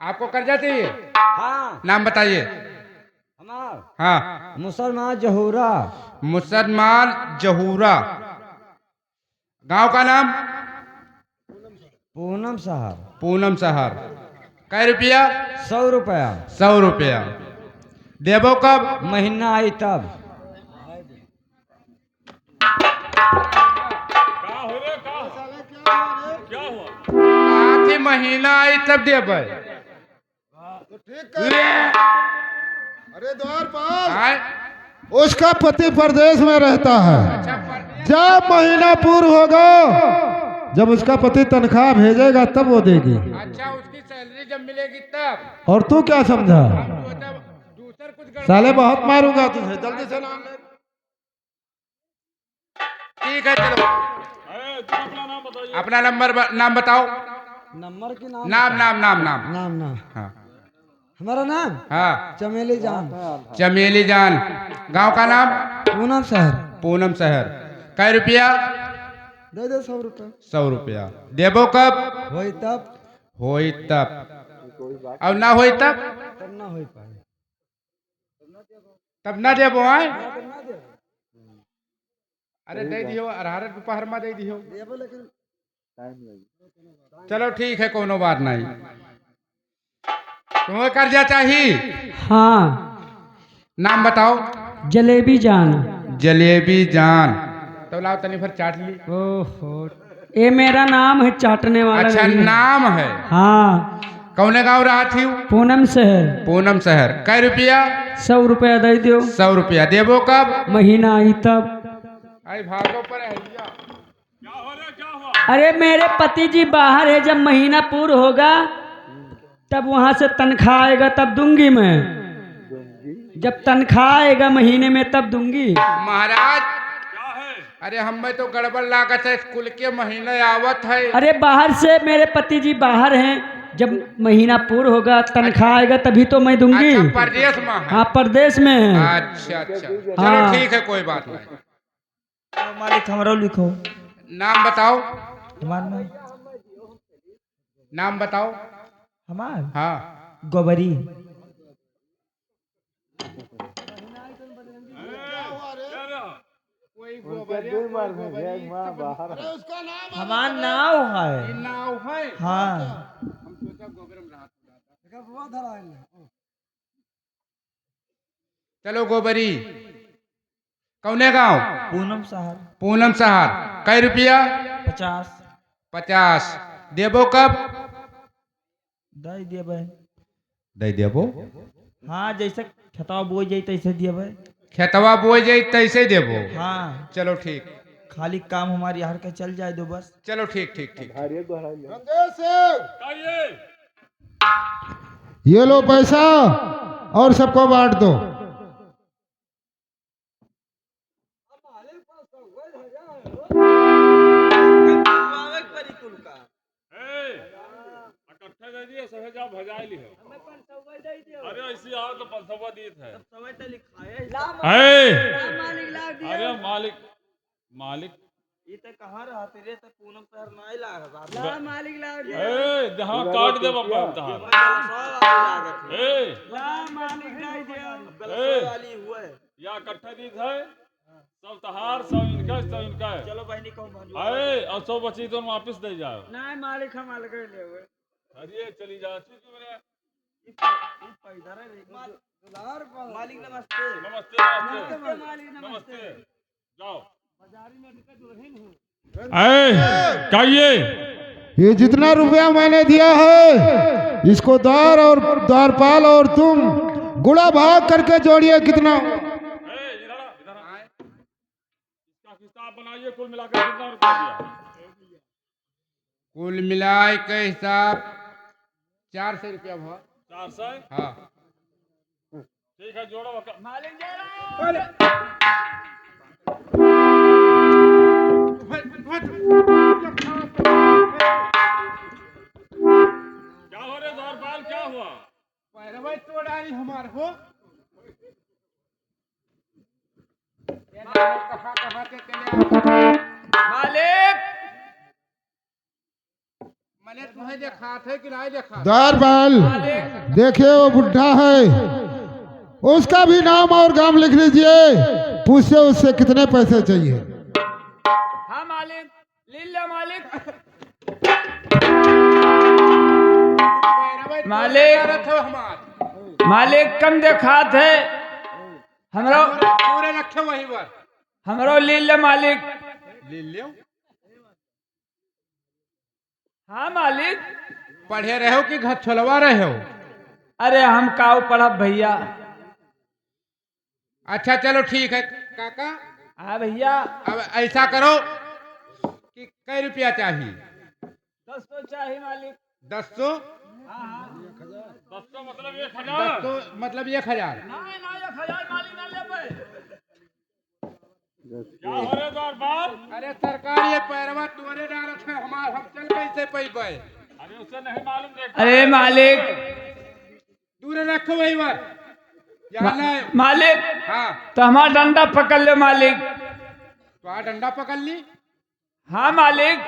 आपको कर्जा चाहिए? हाँ नाम बताइए। हमार हाँ, मुसलमान जहूरा मुसलमान जहूरा। गांव का नाम? पूनम शहर। पूनम शहर। कै रुपया? 100 रुपया। 100 रुपया। देबो कब? महीना आई तब। कहा थी महीना आई तब देबै। अरे द्वारपाल, आय? उसका पति प्रदेश में रहता है। अच्छा, परदेश। जब महीना पूर्ण होगा, जब उसका पति तनख्वाह भेजेगा तब वो देगी। अच्छा, उसकी सैलरी जब मिलेगी तब। और तू क्या समझा? हम तो तब दूसर कुछ गड़बड़। साले बहुत मारूंगा तुझे, जल्दी से नाम ले। ठीक है, चलो। अपना नाम बताओ। नंबर की नाम नाम नाम नाम नाम। नाम नाम हाँ हमारा नाम हाँ। चमेली जान। चमेली जान। गांव का नाम? पूनम शहर। पूनम शहर। कै रुपया? दे दे 100 रुपया। 100 रुपया। देबो कब? होई तब। होई तब। और ना होई तब? तब ना होई पाए। तब ना देबो। आए? तब ना दे अरे दे दियो, 18 दोपहर में दे दियो। देबो लेकिन चलो ठीक है, कोनो बात नहीं। तुम्हें कर्जा चाहिए? हाँ। नाम बताओ। जलेबी जान। जलेबी जान। तो लाओ तनी फिर चाट ली। ओहो, ये मेरा नाम है, चाटने वाला अच्छा, नहीं है। नाम है। हाँ। कौने गांव रहा थी? पूनम शहर। पूनम शहर। कै रुपया? 100 रुपया दे दियो। 100 रुपया। देबो कब? महीना आई तब। आई भागो पर है भैया। अरे मेरे पति जी बाहर है, जब महीना पूर्ण होगा तब वहां से तनख्वाह आएगा तब दूंगी मैं। जब तनख्वाह आएगा महीने में तब दूंगी। महाराज, अरे हमें तो गड़बड़ लागत है, स्कूल के महीने आवत है। अरे बाहर से मेरे पति जी बाहर हैं, जब महीना पूर्ण होगा तनख्वाह आएगा तभी तो मैं दूंगी। अच्छा, परदेश में है। हाँ, प्रदेश में है। अच्छा अच्छा, चलो हाँ। ठीक है, कोई बात नहीं। मालिक हमारा लिखो। नाम बताओ। हमारा नाम नाम बताओ। हमार हाँ। गोबरी। हमार नाव है। नाव है। हाँ हम सोचा गोबरम रहा था। चलो गोबरी। कौने गांव? पूनम शहर। पूनम शहर। कै रुपया? 50। 50। देबो कब? दे देबै। दे देबो। हाँ, जैसे खेतवा बोई जाई तैसे देबै। खेतवा बोई जाई तैसे देबो। हाँ, चलो ठीक। खाली काम हमारी यार के चल जाए दो बस। चलो ठीक ठीक ठीक। ये लो पैसा और सबको बांट दो। अरे ऐसी आओ तो 500 दीत है। अरे मालिक मालिक ये तो कहाँ रहा तेरे तो पूनम शहर नहीं ला रहा मालिक ला जहाँ काट दे बाबा तहाँ वाली हुआ है। या कट्ठा दीत है, सब तहार सब इनका सब इनका है। चलो बहनी कहूँ और 100 बची तो वापिस दे जाओ। नहीं मालिक, हम अलग ले हुए। अरे चली जा मेरे। मालिक नमस्ते। नमस्ते नमस्ते नमस्ते। जाओ। कहिए। ये जितना रुपया मैंने दिया है, इसको द्वार और द्वारपाल और तुम गुणा भाग करके जोड़िए कितना। इधर आए। इसका हिसाब बनाइए, कुल मिलाकर कितना रुपया दिया? कुल मिलाए के हिसाब 400 रुपया हुआ। 400। हाँ ठीक है, जोड़ो। मालिक जा रहा क्या हो रे द्वारपाल, क्या हुआ? पैरवा तोड़ आई हमार हो। कहाँ से चले मालिक। मैंने तुम्हें देखा थे कि नहीं देखा? द्वारपाल, मालिक देखिए वो बुढ़ा है, उसका भी नाम और गांव लिख लीजिए, पूछे उससे कितने पैसे चाहिए। हाँ मालिक, ले लो मालिक। मालिक मालिक कम देखात है हमरो, पूरे रखे वही बार हमरो ले लो मालिक। ले लियो। हाँ मालिक। पढ़े रहे हो कि घर छोलवा रहे हो? अरे हम काऊ पढ़ब भैया। अच्छा चलो ठीक है काका। हाँ भैया। अब ऐसा करो कि कै रुपया चाहिए? 200 चाहिए मालिक। 200? 200 मतलब 1000। 200 मतलब 1000। ना 1000 मालिक ना ले। क्या हो रहे द्वारपाल? अरे सरकार ये पैरवा तुम्हारे डालत है, हम चल कैसे पैबे? अरे उसे नहीं मालूम देखा। अरे मालिक दूर रखो वही बार जाना है। मालिक हाँ तो हमारा डंडा पकड़ लो मालिक। तो आ डंडा पकड़ ली। हाँ मालिक।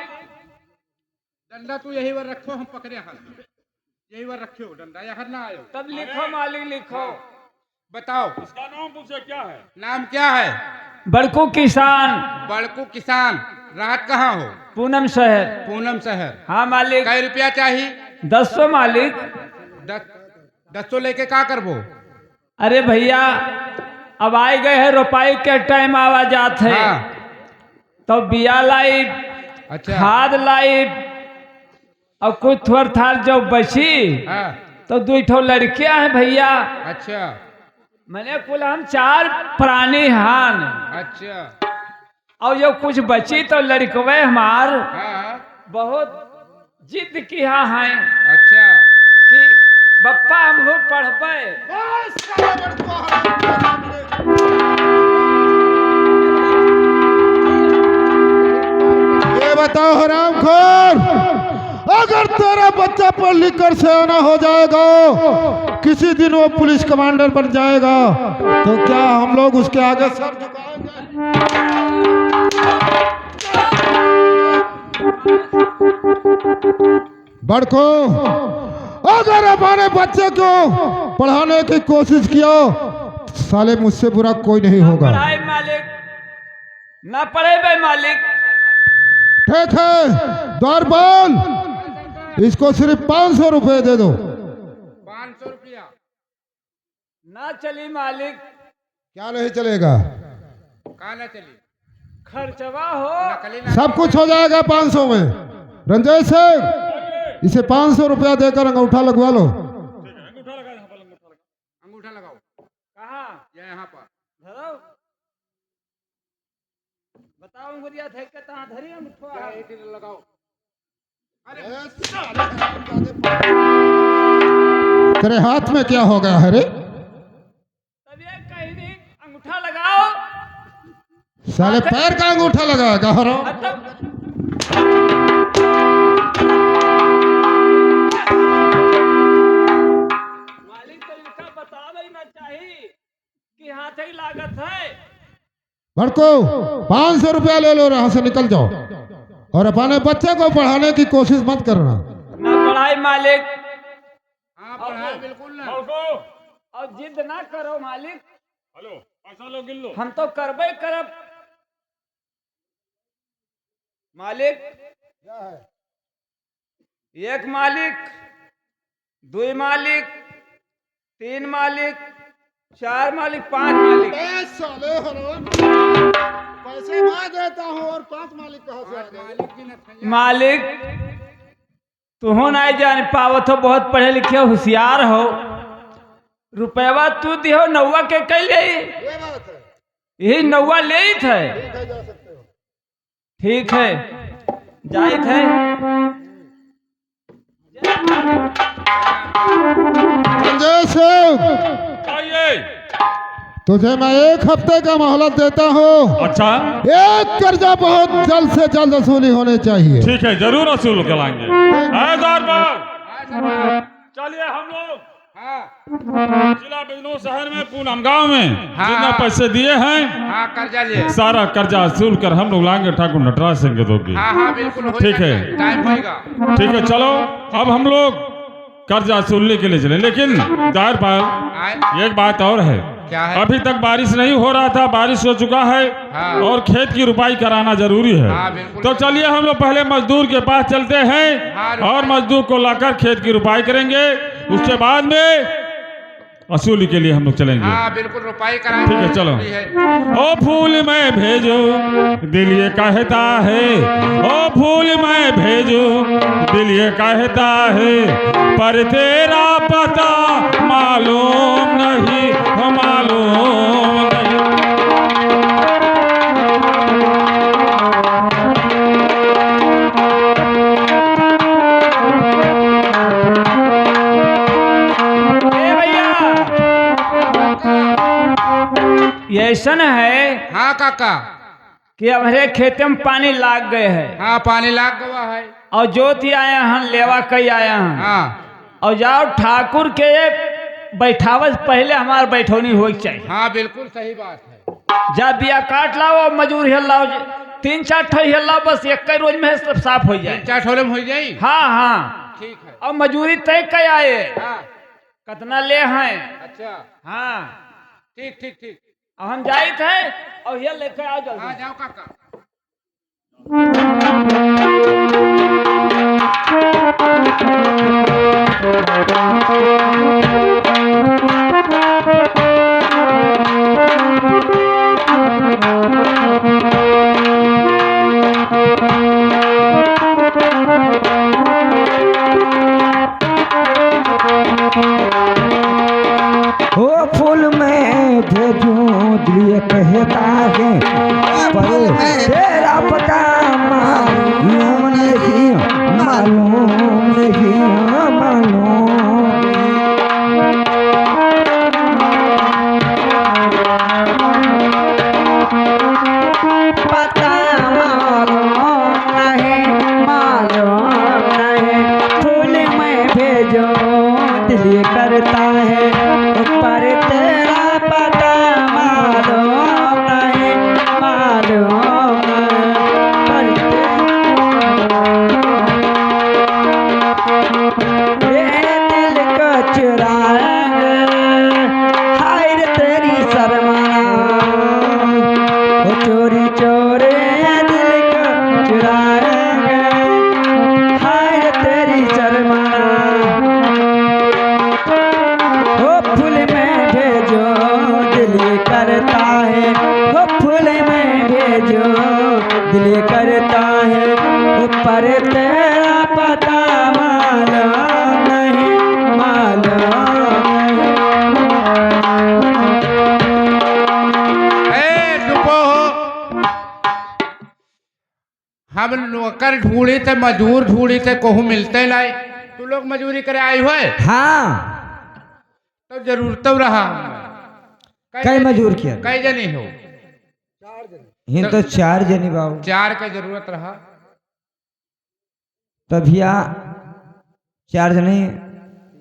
डंडा तू यही बार रखो, हम पकड़े हाथ यही बार रखो डंडा, यहाँ ना आयो। तब लिखो मालिक लिखो। बताओ इसका नाम पूछे क्या है? नाम क्या है? बड़कू किसान। बड़कू किसान। राहत कहाँ हो? पूनम शहर। पूनम शहर। हाँ मालिक। कै रुपया चाहिए? 200 मालिक। 200 लेके का करबो? अरे भैया अब आए गए हैं रोपाई के टाइम आवाज आत है। हाँ। तो बिया लाइट, अच्छा खाद लाइट और कुछ थोड़ थार जो बची हाँ। तो 2 ठो लड़कियां हैं भैया। अच्छा मैंने कुल हम 4 प्राणी हान अच्छा। और जो कुछ बची तो लड़कवे हमार हाँ बहुत जिद किया हैं अच्छा। कि बप्पा हम लोग पढ़बे। ये बताओ हरामखोर, अगर तेरा बच्चा पढ़ लिख कर सयाना हो जाएगा, किसी दिन वो पुलिस कमांडर बन जाएगा, तो क्या हम लोग उसके आगे सर झुकाएंगे? बड़को, अगर हमारे बच्चे को पढ़ाने की कोशिश किया, साले मुझसे बुरा कोई नहीं होगा। पढ़ाई मालिक ना पढ़े बे मालिक। ठीक है द्वारपाल, इसको सिर्फ 500 रुपए दे दो। 500 रुपया ना चली मालिक। क्या नहीं चलेगा? कहा ना चली? खर्चवा हो। नकली ना सब कुछ हो जाएगा 500 में। रंजय सिंह, इसे 500 रुपया देकर अंगूठा लगवा लो। अंगूठा लगा, यहाँ पर अंगूठा लगा। अंगूठा लगाओ। कहाँ? यहाँ पर धरो। बताओ अंगुरिया थे के तहाँ धरी अंगूठा। यहाँ एक ही लगाओ। तेरे हाथ में क्या हो गया है रे? तब ये कहीं नहीं अंगूठा लगाओ। साले पैर का अंगूठा लगाएगा हरो। मालिक तो इनका बतावे ही ना चाहिए कि हाथ ही लागत है। भड़को 500 रुपया ले लो, यहाँ से निकल जाओ और अपने बच्चे को पढ़ाने की कोशिश मत करना। ना पढ़ाई मालिक। हाँ पढ़ाई बिल्कुल ना। बड़को, और जिद ना करो मालिक। हेलो पैसा लो, गिन लो। हम तो करबे करब मालिक। एक मालिक, 2 मालिक, 3 मालिक, 4 मालिक, 5 मालिक। साले हरो, पैसे मैं देता हूँ और 5 मालिक कहाँ से आ गए? मालिक की न मालिक तू हो नहीं जान पावत हो, बहुत पढ़े लिखे होशियार हो। रुपया तू दियो नौवा के कैले, ये बात है। यही नौवा ले थे। ठीक है, जा सकते हो। ठीक है जाए थे। संजय सिंह, आइए। तुझे मैं 1 हफ्ते का मोहलत देता हूँ। अच्छा एक कर्जा बहुत जल्द से जल्द वसूली होनी चाहिए। ठीक है, जरूर वसूल कराएंगे। चलिए हम लोग जिला बिजनौर शहर में पूनम गांव में जितना पैसे दिए हैं, हाँ कर्जा ले। सारा कर्जा वसूल कर हम लोग लाएंगे ठाकुर नटराज सिंह के दोगी। हाँ हाँ बिल्कुल हो ठीक है। टाइम होएगा। ठीक है, चलो अब हम लोग कर्ज वसूलने के लिए चले, लेकिन दार पाल आए एक बात और है। क्या है? अभी तक बारिश नहीं हो रहा था, बारिश हो चुका है। हाँ। और खेत की रुपाई कराना जरूरी है। हाँ, बिल्कुल। तो चलिए हम लोग पहले मजदूर के पास चलते हैं हाँ, और मजदूर को लाकर खेत की रुपाई करेंगे। उसके बाद में वसूली के लिए हम लोग चलेंगे। हाँ बिल्कुल, रुपाई कराएंगे। ठीक है, चलो। जरूरी है। ओ फूल मैं भेजो दिल ये कहता है, ओ फूल मैं भेजो दिल ये कहता है, पर तेरा पता मालूम नहीं, मालूम नहीं। ए भैया, ये ऐसा है हाँ काका। कि हमारे खेते में पानी लाग गए है हाँ, पानी लाग गवा है। और जोती आया हन, लेवा कई आया हन। हाँ और जाओ ठाकुर के बैठावल पहले हमार बैठौनी हो चाहिए। हाँ बिल्कुल सही बात है। जब बिया काट लाओ, मजूर हिल लाओ, 3-4 ठो हिल लाओ, बस एक रोज में सब साफ हो जाए। 4 ठोले में हो जाई। हाँ हाँ, ठीक है। और मजूरी तय कई आए, हाँ कितना ले हैं। अच्छा, हाँ, ठीक ठीक ठीक। अब हम जाए थे और ये लेके आओ हाँ जल्दी। जाओ काका। हो फूल में भेजूं दिल कहता है, पर तेरा पता मालूम नहीं, मालूम नहीं, मालूम। पता मालूम नहीं, मालूम नहीं, फूल में भेजो दिल करता है, पर तेरा पता मालूम नहीं, मालूम नहीं, पर ये दिल को चुराएंगे, हाय रे तेरी शर्माना, वो चोरी चोरी दिल को चुराएंगे, हाय रे तेरी शर्माना। वो फूल में भेजो दिल ये करता है, वो फूल में भेजो दिल ये करता है, ऊपर तेरा पता मालूम नहीं, मालूम नहीं। ए चुपो हो। हम नौकर ढूंढी थे, मजदूर ढूंढी थे, कहूँ मिलते नहीं। तू लोग मजदूरी करे आई हुए हाँ, तो जरूरत तो रहा। कई मजूर किया, कई जनी हो? हिन तो 4 जनी बाबू। 4 का जरूरत रहा। तभिया 4 जने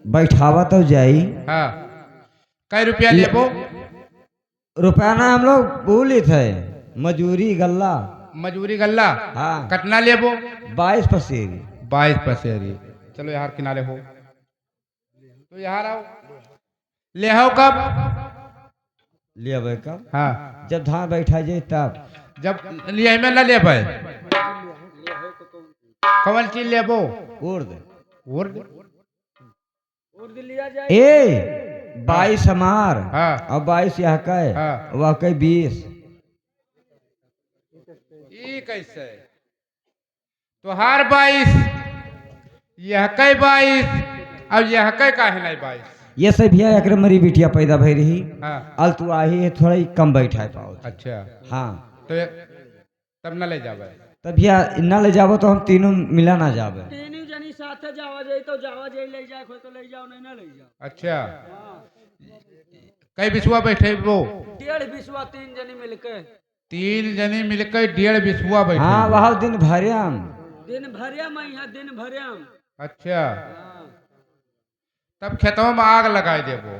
बैठावा तो जाई। हाँ, कई रुपया लेबो? रुपया ना हम लोग बोली थे, मजूरी गल्ला। मजूरी गल्ला? हाँ, कितना लेबो? 22 पसेरी। 22 पसेरी। चलो यार किनारे हो, तो यहाँ आओ। ले आओ कब? लिया भाई कब? हाँ, जब धान बैठा जाए तब। जब लिए में न ले पाए। कौन चीज लेबो? ओढ़ दे। और दे। लिया जाए। ए 22 हमार। हाँ। और 22 यहाँ का है। हाँ। वह कई 20। ये कैसे? तो हर 22, यह कई 22, अब यह कई काहे नहीं 22? ये सब भी एक मरी बिटिया पैदा भई रही। हाँ, अल तू आई है थोड़ा ही कम बैठा है पाओ। अच्छा। हाँ, तो तब न ले जावे। तब या न ले जाबो तो हम तीनों मिला ना जाबे। तीन जनी साथे जावा जाए तो जावा जाए, ले जाए कोई तो ले जाओ, नहीं ना ले जाओ। अच्छा, कई बिसुआ बैठे वो? 1.5 बिसवा 3 जनी मिलके। 3 जनी मिलकर 1.5 बिसुआ बैठे। हाँ, वह दिन भरियाम। दिन भरिया में यहाँ दिन भरिया में। अच्छा, तब खेतों में आग लगाए देबो।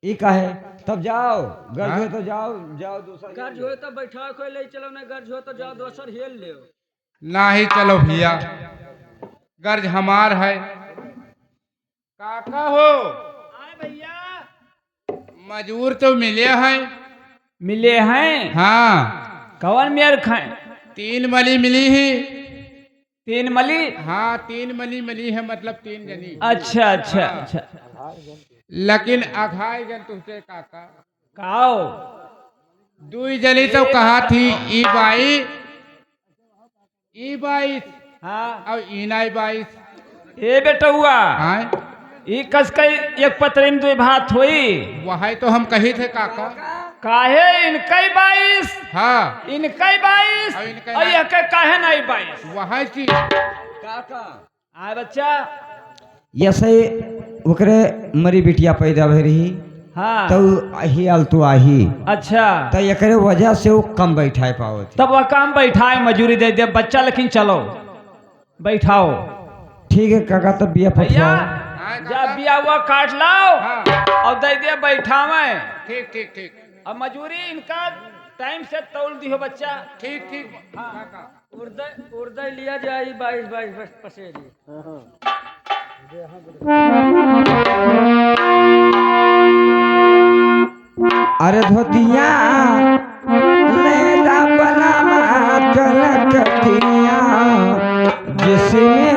ई काहे? तब जाओ गर्ज हाँ? हो तो जाओ, जाओ दूसरा। गर्ज हो तो बैठा कोई ले चलो, ना गर्ज हो तो जाओ दोसर हेल ले। ना ही चलो भैया, गर्ज हमार है, काका हो मजूर तो मिले हैं। मिले हैं? हाँ कवन मेयर खाए? 3 मली मिली ही। 3 मली? हाँ 3 मली मिली है, मतलब 3 जनी। अच्छा अच्छा हाँ। अच्छा। लेकिन अघाई गन तुझसे काका काओ 2 जनी तो कहा थी ई 22 हाँ और इनाई 22। ए बेटा हुआ हाँ ई कस के एक पतरे में 2 भात हुई। वही तो हम कही थे काका। काहे इनकई 22? हाँ इनकई 22 और इनकई और ये के काहे नहीं 22? वही चीज काका आए बच्चा। ऐसे ओकरे मरी बिटिया पैदा भई रही हाँ तो ही आल तो आही अच्छा तो एकरे वजह से वो कम बैठा पावत। तब वह काम बैठाए मजूरी दे दे बच्चा, लेकिन चलो बैठाओ। ठीक है काका, तब बिया भैया फटवाओ। जब बिया हुआ काट लाओ हाँ और दे दे बैठावे। ठीक ठीक ठीक अब मजूरी इनका टाइम से तौल दियो बच्चा। ठीक ठीक काका। उर्दय लिया जाए 22 पसेरी। अरे धोतिया लेला बनामा कलकतिया जिसमें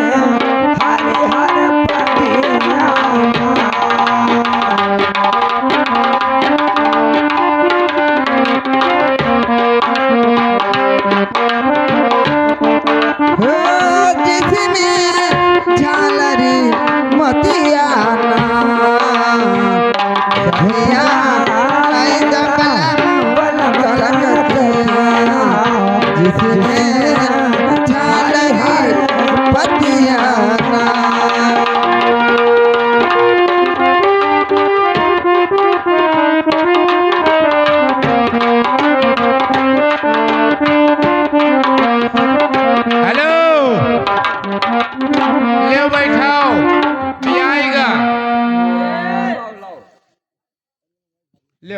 हरे हरे पतिया। जिसमें झालरी मोतियाना हेलो ले बैठाओ पिया आएगा। ले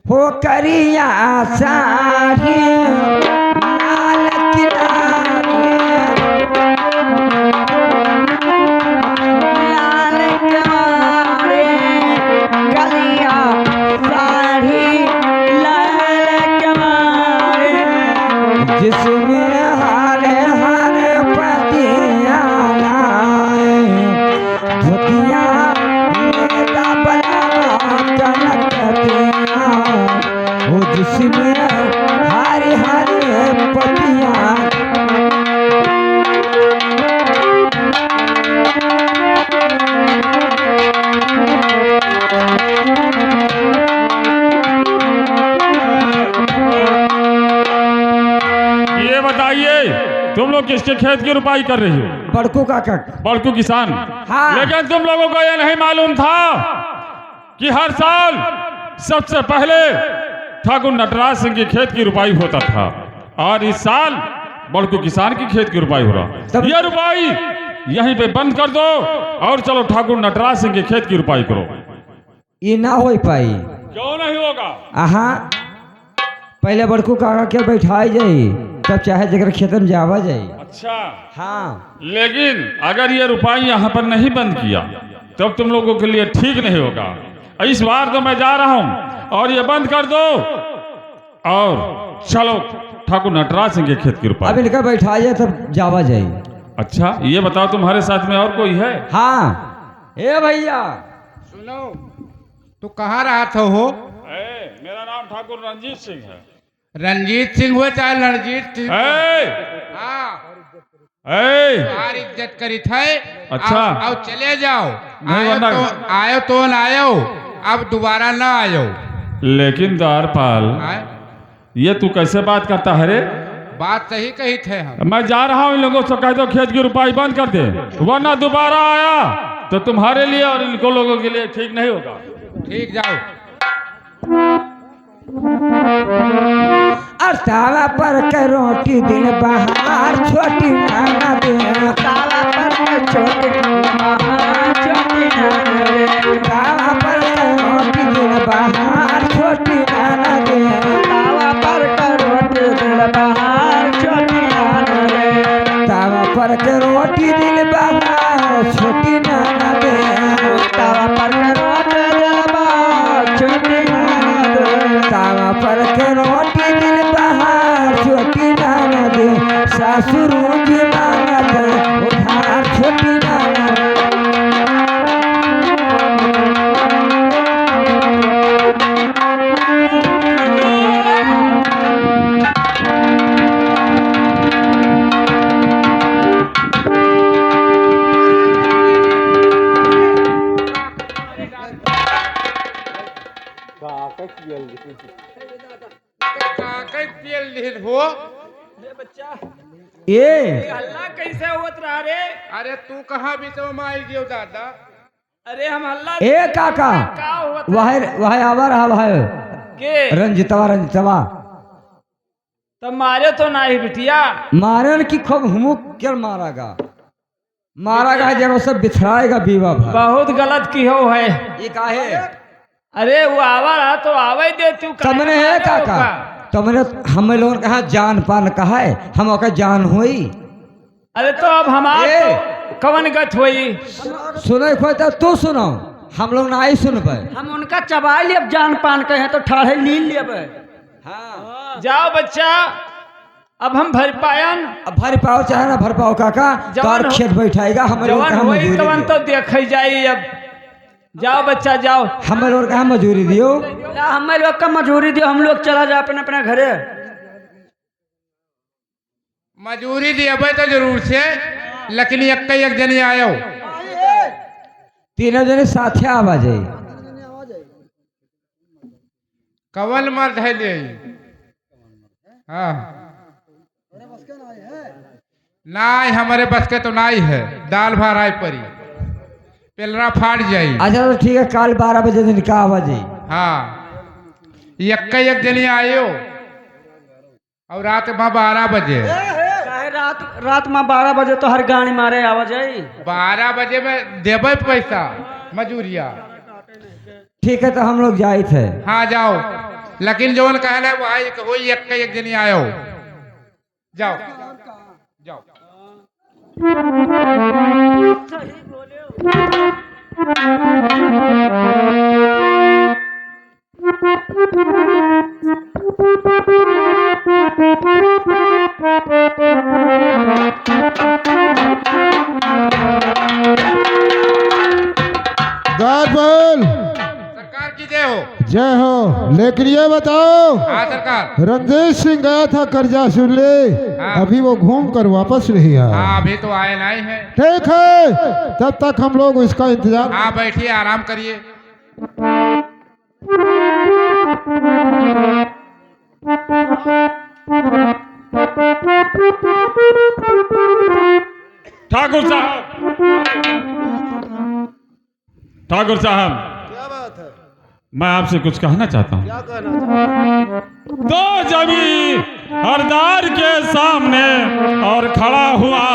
हो करिया साड़ी लाल किनारे लाल किनारे कलिया साड़ी लाल किनारे जिसमें हरे हरे पतिया धोतिया लेला बनामा कलकतिया वो जिसमें हरे हरे पतिया। ये बताइए तुम लोग किसके खेत की रुपाई कर रही हो? बड़कू काका। बड़कू किसान। हाँ। लेकिन तुम लोगों को यह नहीं मालूम था कि हर साल सबसे पहले ठाकुर नटराज सिंह के खेत की रुपाई होता था और इस साल बड़कू किसान की खेत की रुपाई हो रहा। यह रुपाई यहीं पे बंद कर दो और चलो ठाकुर नटराज सिंह के खेत की रुपाई करो। ये ना हो पाई। क्यों नहीं होगा? आहा पहले बड़कू काका के बैठाई जाई तब चाहे जगह खेत में जावा जाई। अच्छा हाँ लेकिन अगर ये रुपाई यहाँ पर नहीं बंद किया तब तुम लोगों के लिए ठीक नहीं होगा। इस बार तो मैं जा रहा हूँ और ये बंद कर दो और चलो ठाकुर नटराज सिंह के खेत की रुपाई। अब इनका बैठा जाए तब जावा जाए। अच्छा ये बताओ तुम्हारे साथ में और कोई है? हाँ ए भैया सुनो तू कहाँ रहा था हो? मेरा नाम ठाकुर रंजीत सिंह है। रंजीत सिंह हुआ चाहे रणजीत सिंह? हाँ तुम्हारी इज्जत करी थे। अच्छा। अब चले जाओ। नहीं, वरना- आयो तो न आयो, अब दोबारा ना आयो। लेकिन द्वारपाल आए? ये तू कैसे बात करता है रे? बात सही कही थे हम। मैं जा रहा हूँ, इन लोगों से कह दो खेत की रुपाई बंद कर दे, वरना दोबारा आया तो तुम्हारे लिए और इनको लोगों के लिए ठीक नहीं होगा। ठीक जाओ। तावा पर के रोटी दिन बाहर छोटी नाना दे तावा पर के छोटी छोटी तावा पर के रोटी दिन बाहर छोटी नाना दे तावा पर के रोटी दिन बाहर छोटी नाना दे तावा पर के रोटी दिन बाहर छोटी नाना दे। कागज तेल लिहिल हो। ये हल्ला कैसे होत रहा रे? अरे तू कहाँ बीचो में आई गियो दादा? अरे हम हल्ला ए काका का होत वह आवा रहा भाई के? रंजितवा तब मारे तो नहीं बिटिया। मारन की खूब हुमुक कर मारा जब वो सब बिछड़ाएगा बीवा भाई। बहुत गलत की हो है। ये काहे अरे वो आवा रहा तो आवे दे तू। तुमने है काका तुमने हम लोगों कहा जान पान कहा है हम ओका जान हुई। अरे तो अब हमारे तो कवन गत हुई। सुने खोई तो तू सुनो हम लोग ना ही सुन पाए। हम उनका चबा लिया जान पान कहे तो ठाढ़े लील लिया। हाँ जाओ बच्चा अब हम भर पायन। अब भर पाओ चाहे ना भर पाओ काका तार खेत बैठाएगा हम लोग जवान कहाँ हुई मजूरी तवन दियो। तो देख जाई। अब जाओ बच्चा जाओ। हम लोग कहाँ मजूरी दियो। हम लोग का मजूरी दियो हम लोग चला जाओ अपने अपने घरे। मजूरी दिए तो जरूर से, लेकिन एक जनी आयो। तीनों जने साथे आवा जाई। कवल मर्द है ले। हाँ नहीं हमारे बस के तो नहीं है। दाल भाराई परी पेलरा फाट जाई। अच्छा तो ठीक है कल 12 बजे दिन का आवा जाई। हाँ एक जनी आयो और रात में 12 बजे। रात में 12 बजे तो हर गाड़ी मारे आवा जाई। 12 बजे में देवे पैसा मजूरिया। ठीक है तो हम लोग जाए थे। हाँ जाओ, लेकिन जोन कहला वो एक जनी आयो। जाओ जाओ। गाजबल सरकार की जय हो। जय हो। लेकिन ये बताओ हाँ सरकार। रंजीत सिंह गया था कर्जा सुन ले। हाँ। अभी वो घूम कर वापस नहीं आया। हाँ अभी तो आए नहीं है। ठीक है तब तक हम लोग इसका इंतजार। हाँ बैठिए आराम करिए। ठाकुर साहब क्या बात है? मैं आपसे कुछ कहना चाहता हूँ। क्या कहना? तो जमी हरदार के सामने और खड़ा हुआ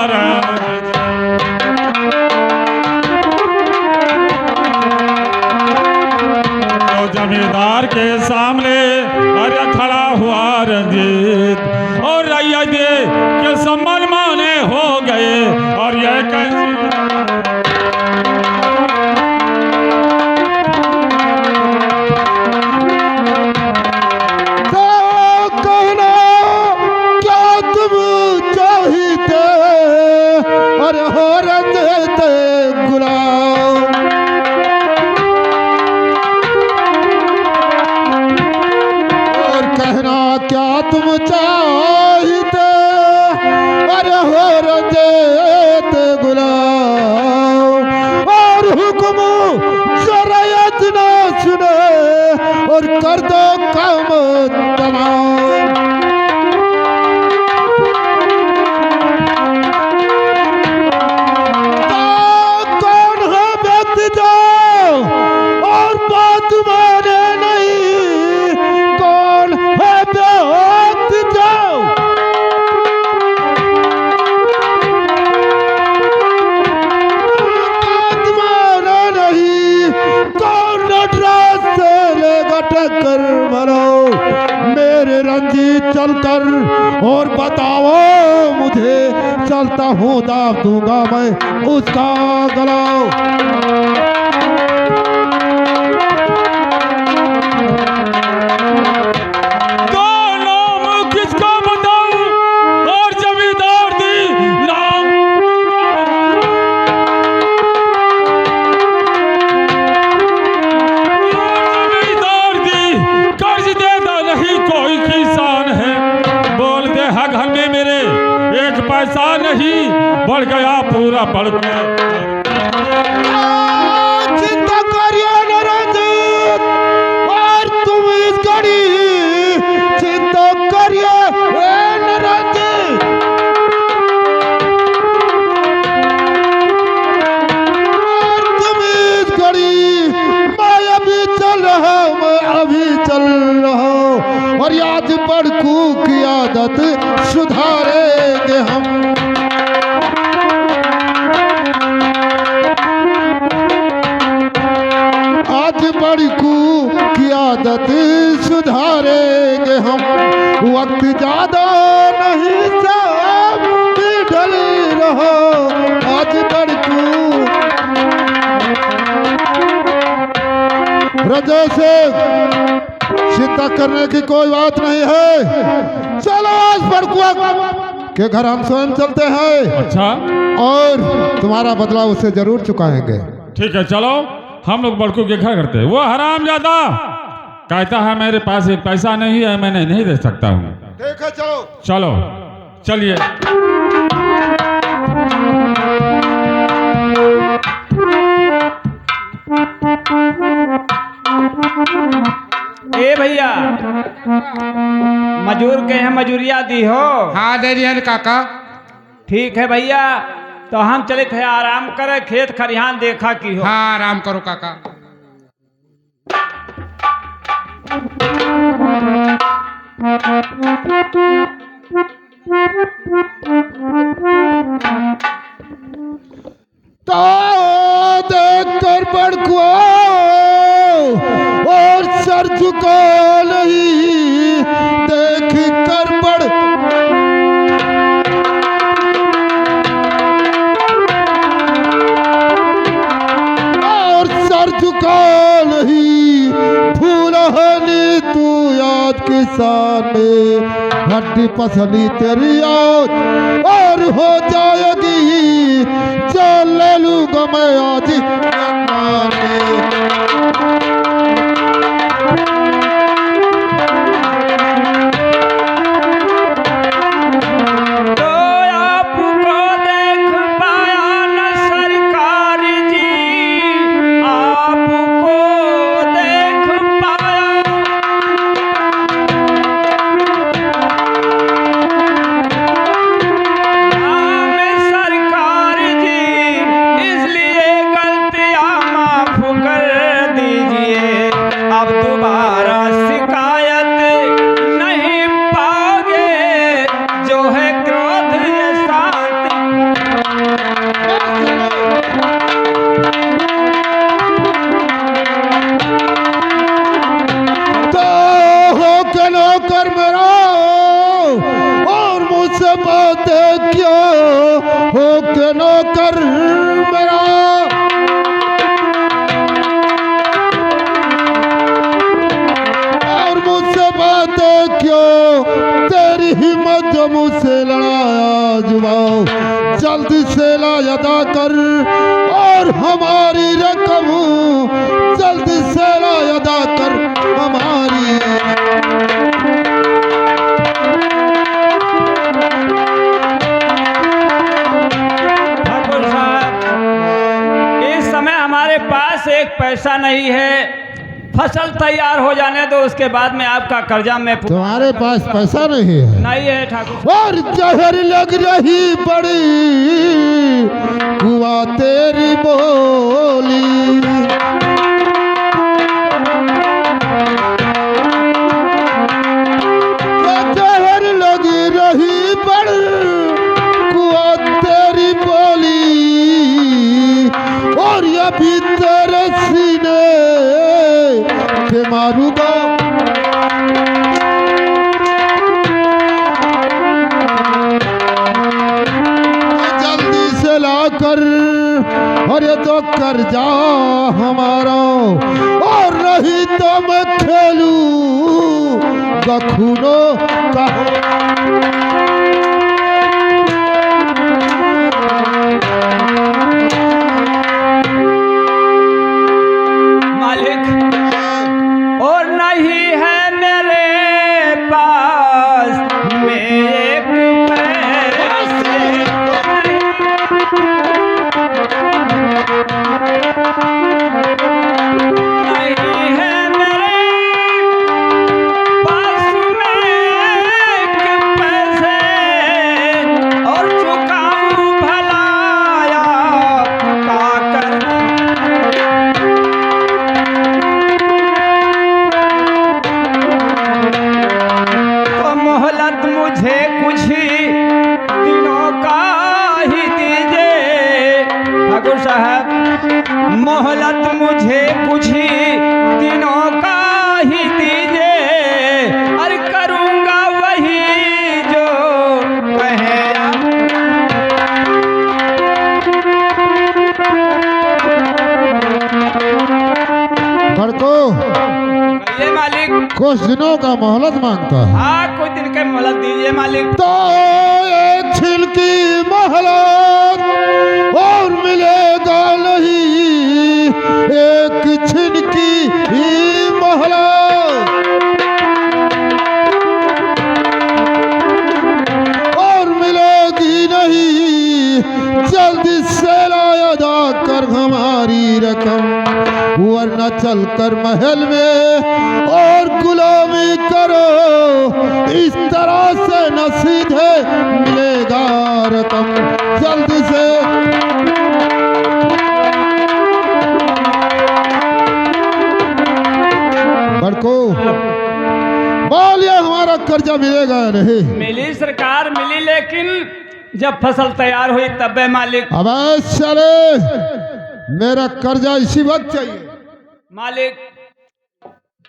तो जमींदार के सामने अरे खड़ा हुआ रंजीत और रैया दे के सम्मान माने हो गए। और यह कैसे और कर दो काम तमाम। कौन है व्यक्ति जो और बात माने नहीं? कौन है व्यक्ति जो बात माने नहीं? कौन नटराज से लेगा टक्कर? मरो मेरे रंजीत चलकर और बताओ मुझे, चलता हूँ दाब दूंगा मैं उसका गला। पैसा नहीं बढ़ गया पूरा बढ़ गया। चिंता करिए और आज बड़कू की आदत सुधारेंगे हम। आज बड़कू की आदत सुधारेंगे हम। वक्त ज्यादा नहीं साहब ढल रहो। आज बड़कू रजा से चिंता करने की कोई बात नहीं है। चलो आज बड़कुआ के घर हम स्वयं चलते हैं। अच्छा, और तुम्हारा बदला उसे जरूर चुकाएंगे। ठीक है, चलो हम लोग बड़कू के घर करते हैं। वो हरामजादा कहता है मेरे पास एक पैसा नहीं है, मैं नहीं दे सकता हूँ। ठीक है, चलो चलो चलिए। ए भैया, मजूर के हैं मजूरिया दी हो? हाँ दे रही है काका। ठीक है भैया, तो हम चले थे आराम करे, खेत खरिहान देखा की हो। हाँ आराम करो काका। तो देख कर बड़कुआ और सर झुका नहीं, देख कर बड़ और सर झुका नहीं। फूलहनी तू याद के सामने हड्डी पसली तेरी याद और हो जाएगी। चल ले लूँगा मैं आज तो आपको देख पाया न सरकार जी, आपको देख पाया। मैं सरकार जी, इसलिए गलतियां माफ कर दीजिए। अब दोबारा शिकायत नहीं पाओगे, जो है क्रोध ये शांति। तो हो के नौकर मेरा और मुझसे बातें क्यों हो के नौकर मेरा। और मुझसे बातें क्यों, तेरी हिम्मत जो मुझसे लड़ाया जुबाओ जल्दी से ला अदा कर। और हमारी रकम जल्दी से ला अदा कर हमारी। ठाकुर साहब, इस समय हमारे पास एक पैसा नहीं है। फसल तैयार हो जाने दो, उसके बाद में आपका कर्जा मैं तुम्हारे पास पैसा नहीं है नहीं है ठाकुर। और जहर लग रही बड़ी हुआ तेरी बोली। जहर लग रही बड़ी हुआ तेरी बोली। और ये भी तेरे सीने के मारूंगा। जल्दी से लाकर और ये तो कर जा हमारा। और नहीं तो मैं खेलूं खूनों का। मालिक, और नहीं है मेरे पास में एक पैसे। नहीं है मेरे पास में एक कुछ ही दिनों का ही दीजिए ठाकुर साहब, मोहलत मुझे कुछ ही दिनों का ही दीजिए, अरे करूँगा वही जो कहे बड़को ये मालिक। कुछ दिनों का मोहलत मांगता है। हाँ, कुछ दिन के मोहलत दीजिए मालिक। तो एक छिल की मोहलत और मिलेगा नहीं, एक छिन की ही मोहलत और मिलेगी नहीं, जल्दी से लाया जाकर हमारी रकम, वरना चल कर महल में और गुलामी करो, इस तरह से न सीधे मिलेगा रकम, जल्दी से। बड़को बोलिए हमारा कर्जा मिलेगा या नहीं? मिली सरकार मिली, लेकिन जब फसल तैयार हुई तब मालिक। अब चले, मेरा कर्जा इसी वक्त चाहिए मालिक।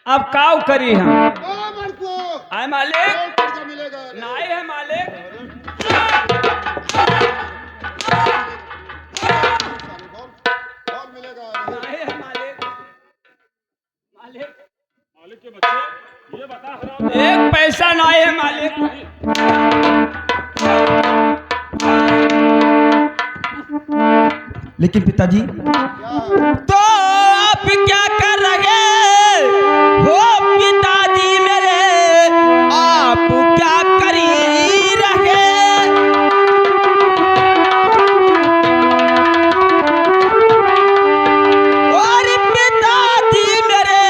अब काव करी हम आए मालिक, कर्जा मिलेगा नहीं है मालिक। नहीं है मालिक। मालिक मालिक के बच्चे ये बता हराम, एक पैसा नहीं है मालिक। लेकिन पिताजी तो आप क्या कर रहे हो पिताजी मेरे, आप क्या कर रहे? और पिताजी मेरे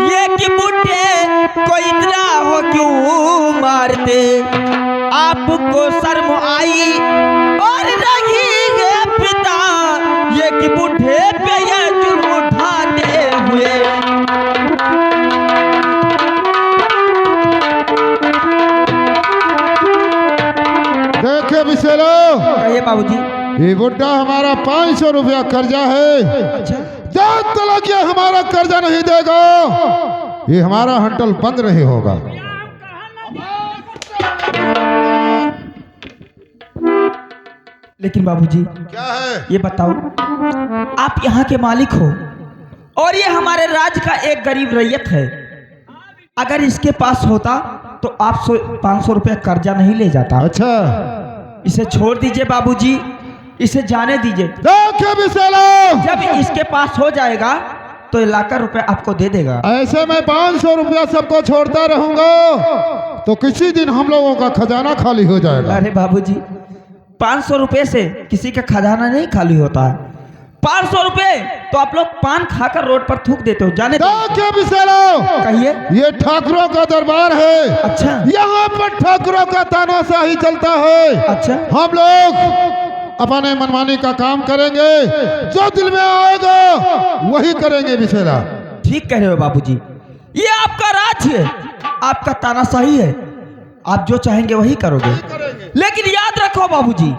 ये कि बुढ़े को इतना हो क्यों मारते, आपको शर्म आई और रही है पिता ये कि बूढ़े पे ये जुर्म उठाते हुए। देखे बिसेलो, कहिए बाबूजी। ये बुड्ढा हमारा 500 रुपया कर्जा है। अच्छा, जब तक ये हमारा कर्जा नहीं देगा, ये हमारा हंटल बंद नहीं होगा। लेकिन बाबूजी क्या है? ये बताओ, आप यहाँ के मालिक हो और ये हमारे राज्य का एक गरीब रैयत है, अगर इसके पास होता तो आप 500 रुपया कर्जा नहीं ले जाता। अच्छा, इसे छोड़ दीजिए बाबूजी, इसे जाने दीजिए। देखे बिसेलो, जब इसके पास हो जाएगा तो 1 लाख रुपए आपको दे देगा। ऐसे मैं 500 रुपया सबको छोड़ता रहूंगा तो किसी दिन हम लोगों का खजाना खाली हो जाएगा। अरे बाबूजी, 500 रुपए से किसी का खजाना नहीं खाली होता है। 500 रुपए तो आप लोग पान खाकर रोड पर थूक देते हो, जाने देखे बिसेलो, कहिए। ये ठाकुरों का दरबार है। अच्छा यहाँ पर ठाकुरों का तानाशाही चलता है। अच्छा, हम लोग अपने मनमानी का काम करेंगे, जो दिल में आएगा वही करेंगे बिसेला। ठीक कह रहे हो बाबूजी, ये आपका राज है, आपका तानाशाही है, आप जो चाहेंगे वही करोगे। लेकिन याद रखो बाबूजी,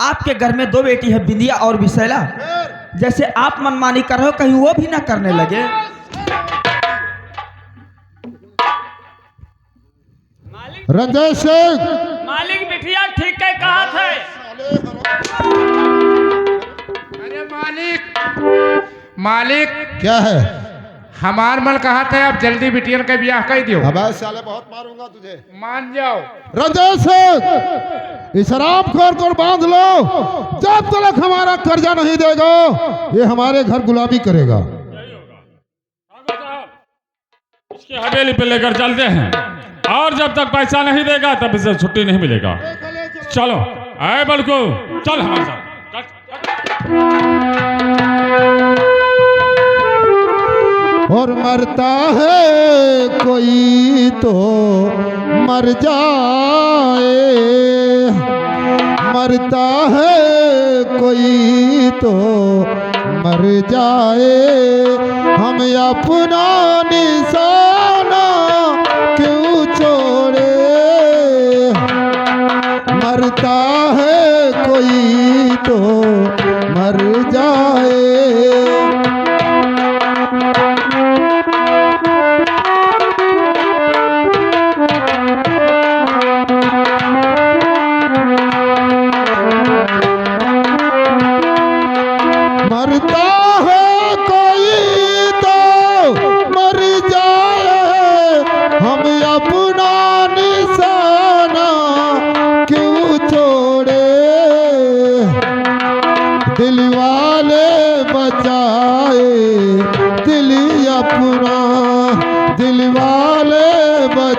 आपके घर में 2 बेटी है, बिंदिया और बिसेला, जैसे आप मनमानी कर रहे हो कहीं वो भी ना करने लगे। रंजय सिंह, मालिक बिटिया ठीक है कहा थे। अरे मालिक क्या है? हमार मन कहा था आप जल्दी बिटियन का ब्याह कर दियो। अब साले बहुत मारूंगा तुझे। मान जाओ। रंजय सिंह, इस हरामखोर को बांध लो, जब तक हमारा कर्जा नहीं देगा ये हमारे घर गुलामी करेगा। इसकी हवेली पे लेकर चलते हैं, और जब तक पैसा नहीं देगा तब इसे छुट्टी नहीं मिलेगा। चलो आए बलको, चल हमारे साथ। और मरता है कोई तो मर जाए, मरता है कोई तो मर जाए, हम अपना निशाना क्यों छोड़े,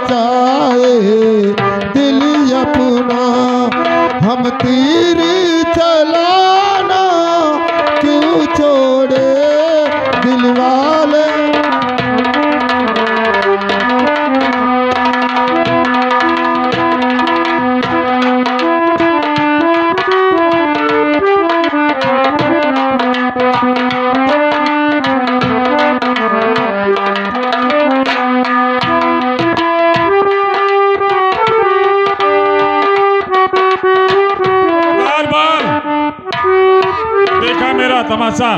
बचाए दिल अपना, हम तीर चलाना क्यों छोड़े दिल वाले। बार बार देखा मेरा तमाशा,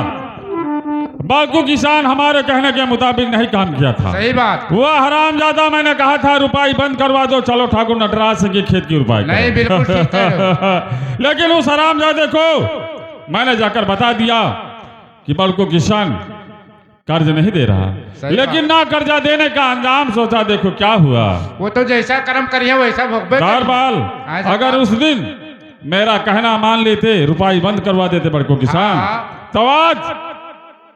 बाकू किसान हमारे कहने के मुताबिक नहीं काम किया था। सही बात। वह हरामजादा मैंने कहा था रुपाई बंद करवा दो, चलो ठाकुर नटराज सिंह की खेत की रुपाई करो। नहीं, बिल्कुल ठीक कह रहे हो। लेकिन उस हरामजादे को मैंने जाकर बता दिया कि बाकू किसान कर्ज नहीं दे रहा, सही लेकिन ना कर्जा देने का अंजाम सोचा, देखो क्या हुआ। वो तो जैसा कर्म करिए वैसा भोगबे दार बाल, अगर उस दिन मेरा कहना मान लेते, रुपाई बंद करवा देते बड़को किसान, हाँ। तो आज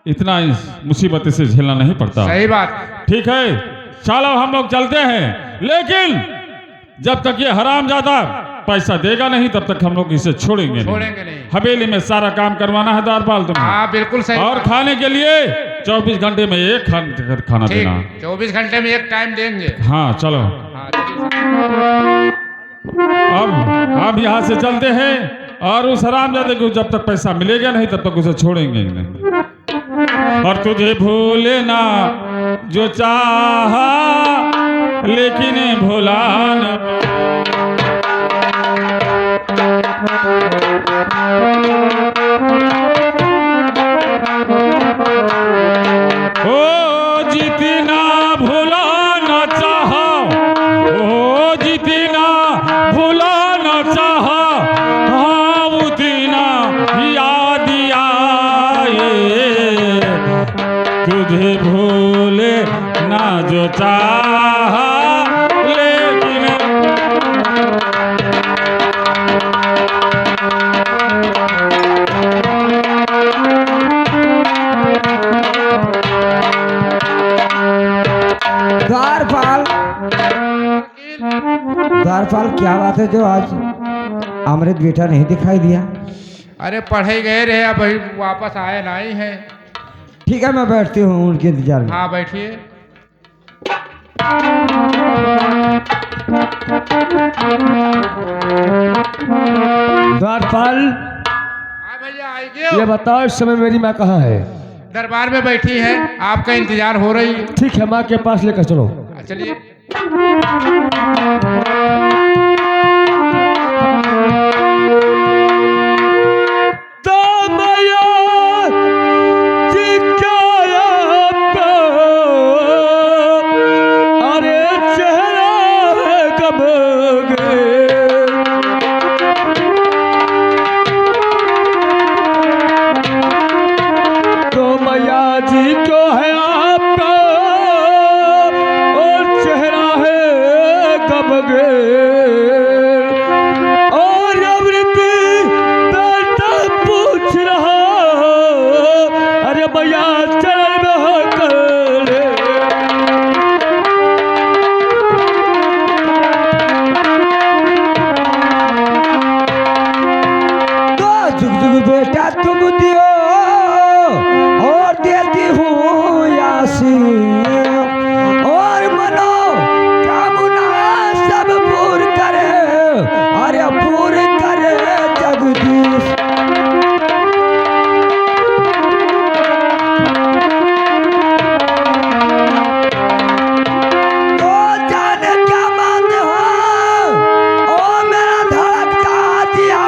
इतना इस मुसीबत से झेलना नहीं पड़ता। सही बात। ठीक है, चलो हम लोग चलते हैं, लेकिन जब तक ये हरामजादा पैसा देगा नहीं तब तक हम लोग इसे छोड़ेंगे नहीं। हवेली में सारा काम करवाना है दारपाल तुम्हें। हाँ बिल्कुल सही। और खाने के लिए 24 घंटे में एक खाना ठीक, देना। 24 घंटे में एक टाइम देंगे। हाँ चलो, हाँ, चलिए। अब यहाँ से चलते हैं, और उस हरामजादे को जब तक पैसा मिलेगा नहीं तब तक उसे छोड़ेंगे ही नहीं। और तुझे भूले ना जो चाहा लेकिन भुला न। ओ जितना भुला न चाहा, ओ जितना भुला न चाहा, हाँ उतना याद आए। तुझे भूले ना जो चाहा लेकिन। द्वारपाल, द्वारपाल क्या बात है जो आज अमृत बेटा नहीं दिखाई दिया? अरे पढ़े गए रहे, अब अभी वापस आए नहीं है। ठीक है, मैं बैठती हूँ उनके इंतजार में। हाँ बैठिए। द्वारपाल, हाँ भैया आइए। ये बताओ इस समय मेरी माँ कहाँ है? दरबार में बैठी है, आपका इंतजार हो रही है। ठीक है, माँ के पास लेकर चलो। चलिए। अरे चेहरा है कब तो मैया जी क्यों है आपका और चेहरा है कब और अमृति बेटा पूछ रहा, अरे मैया चरण में कर ले। तो जुग जुग बेटा तुम दियो और देती हूँ यासीन, और मनो कामना सब पूर्ण करे, अरे पूर्ण करे जगदीश। तो जाने क्या मानते हो, ओ मेरा धड़कता दिया,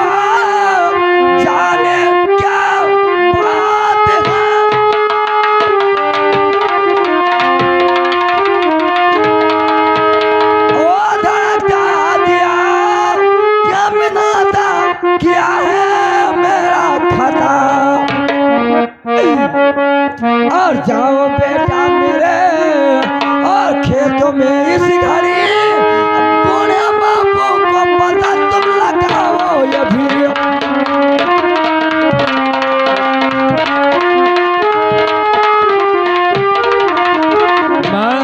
जाने क्या बात है। ओ धड़कता दिया, क्या बनाता, क्या है मेरा खता। और जाओ बेटा मेरे और खेतों में इस घड़ी बूढ़े बाबू को पता तुम लगाओ ये भी। माँ,